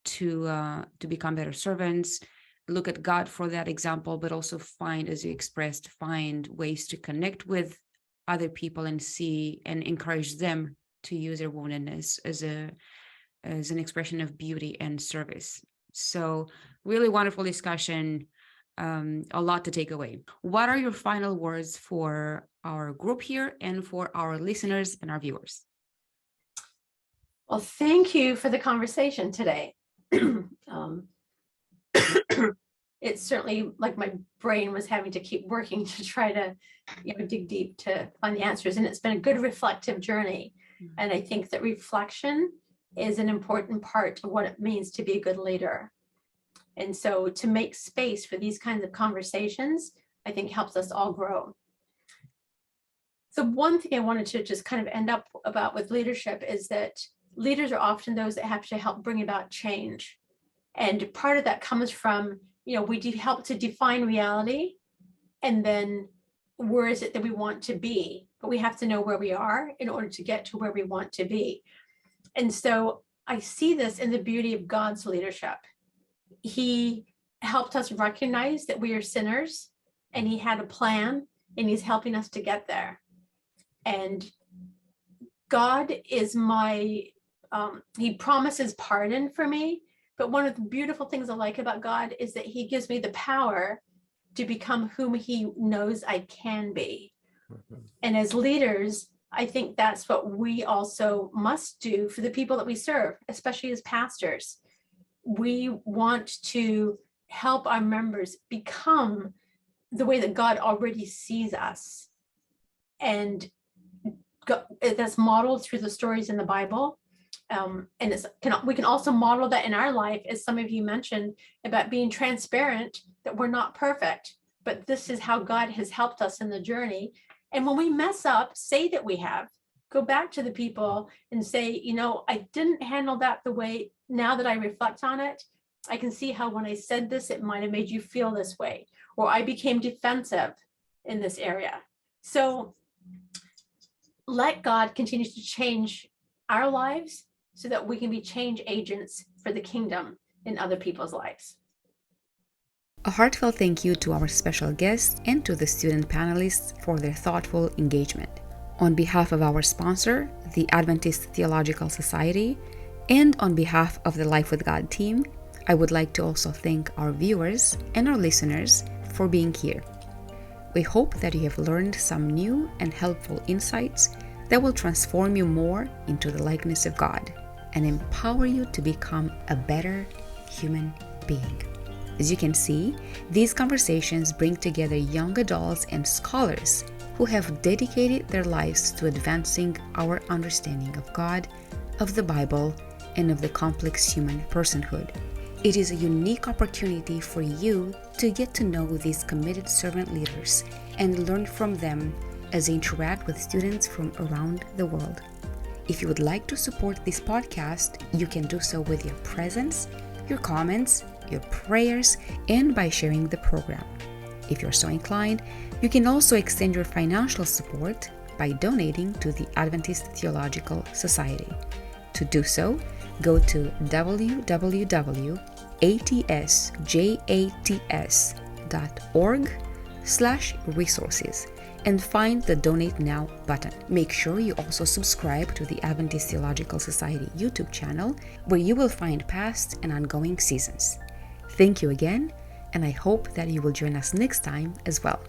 to become better servants, look at God for that example, but also find, as you expressed, find ways to connect with other people and see and encourage them to use their woundedness as an expression of beauty and service. So really wonderful discussion, a lot to take away. What are your final words for our group here and for our listeners and our viewers? Well, thank you for the conversation today. It's certainly like my brain was having to keep working to try to dig deep to find the answers. And it's been a good reflective journey. And I think that reflection is an important part of what it means to be a good leader. And so to make space for these kinds of conversations I think helps us all grow. So one thing I wanted to just kind of end up about with leadership is that leaders are often those that have to help bring about change. And part of that comes from, we help to define reality, and then where is it that we want to be? But we have to know where we are in order to get to where we want to be. And so I see this in the beauty of God's leadership. He helped us recognize that we are sinners, and he had a plan, and he's helping us to get there. And God is he promises pardon for me. But one of the beautiful things I like about God is that he gives me the power to become whom he knows I can be. Mm-hmm. And as leaders, I think that's what we also must do for the people that we serve, especially as pastors. We want to help our members become the way that God already sees us. And that's modeled through the stories in the Bible. And we can also model that in our life, as some of you mentioned, about being transparent, that we're not perfect, but this is how God has helped us in the journey. And when we mess up, say that we have, go back to the people and say, I didn't handle that the way. Now that I reflect on it, I can see how when I said this, it might have made you feel this way, or I became defensive in this area. So let God continue to change our lives so that we can be change agents for the kingdom in other people's lives. A heartfelt thank you to our special guests and to the student panelists for their thoughtful engagement. On behalf of our sponsor, the Adventist Theological Society, and on behalf of the Life with God team, I would like to also thank our viewers and our listeners for being here. We hope that you have learned some new and helpful insights that will transform you more into the likeness of God and empower you to become a better human being. As you can see, these conversations bring together young adults and scholars who have dedicated their lives to advancing our understanding of God, of the Bible, and of the complex human personhood. It is a unique opportunity for you to get to know these committed servant leaders and learn from them as they interact with students from around the world. If you would like to support this podcast, you can do so with your presence, your comments, your prayers, and by sharing the program. If you're so inclined, you can also extend your financial support by donating to the Adventist Theological Society. To do so, go to www.atsjats.org/resources and find the Donate Now button. Make sure you also subscribe to the Adventist Theological Society YouTube channel, where you will find past and ongoing seasons. Thank you again, and I hope that you will join us next time as well.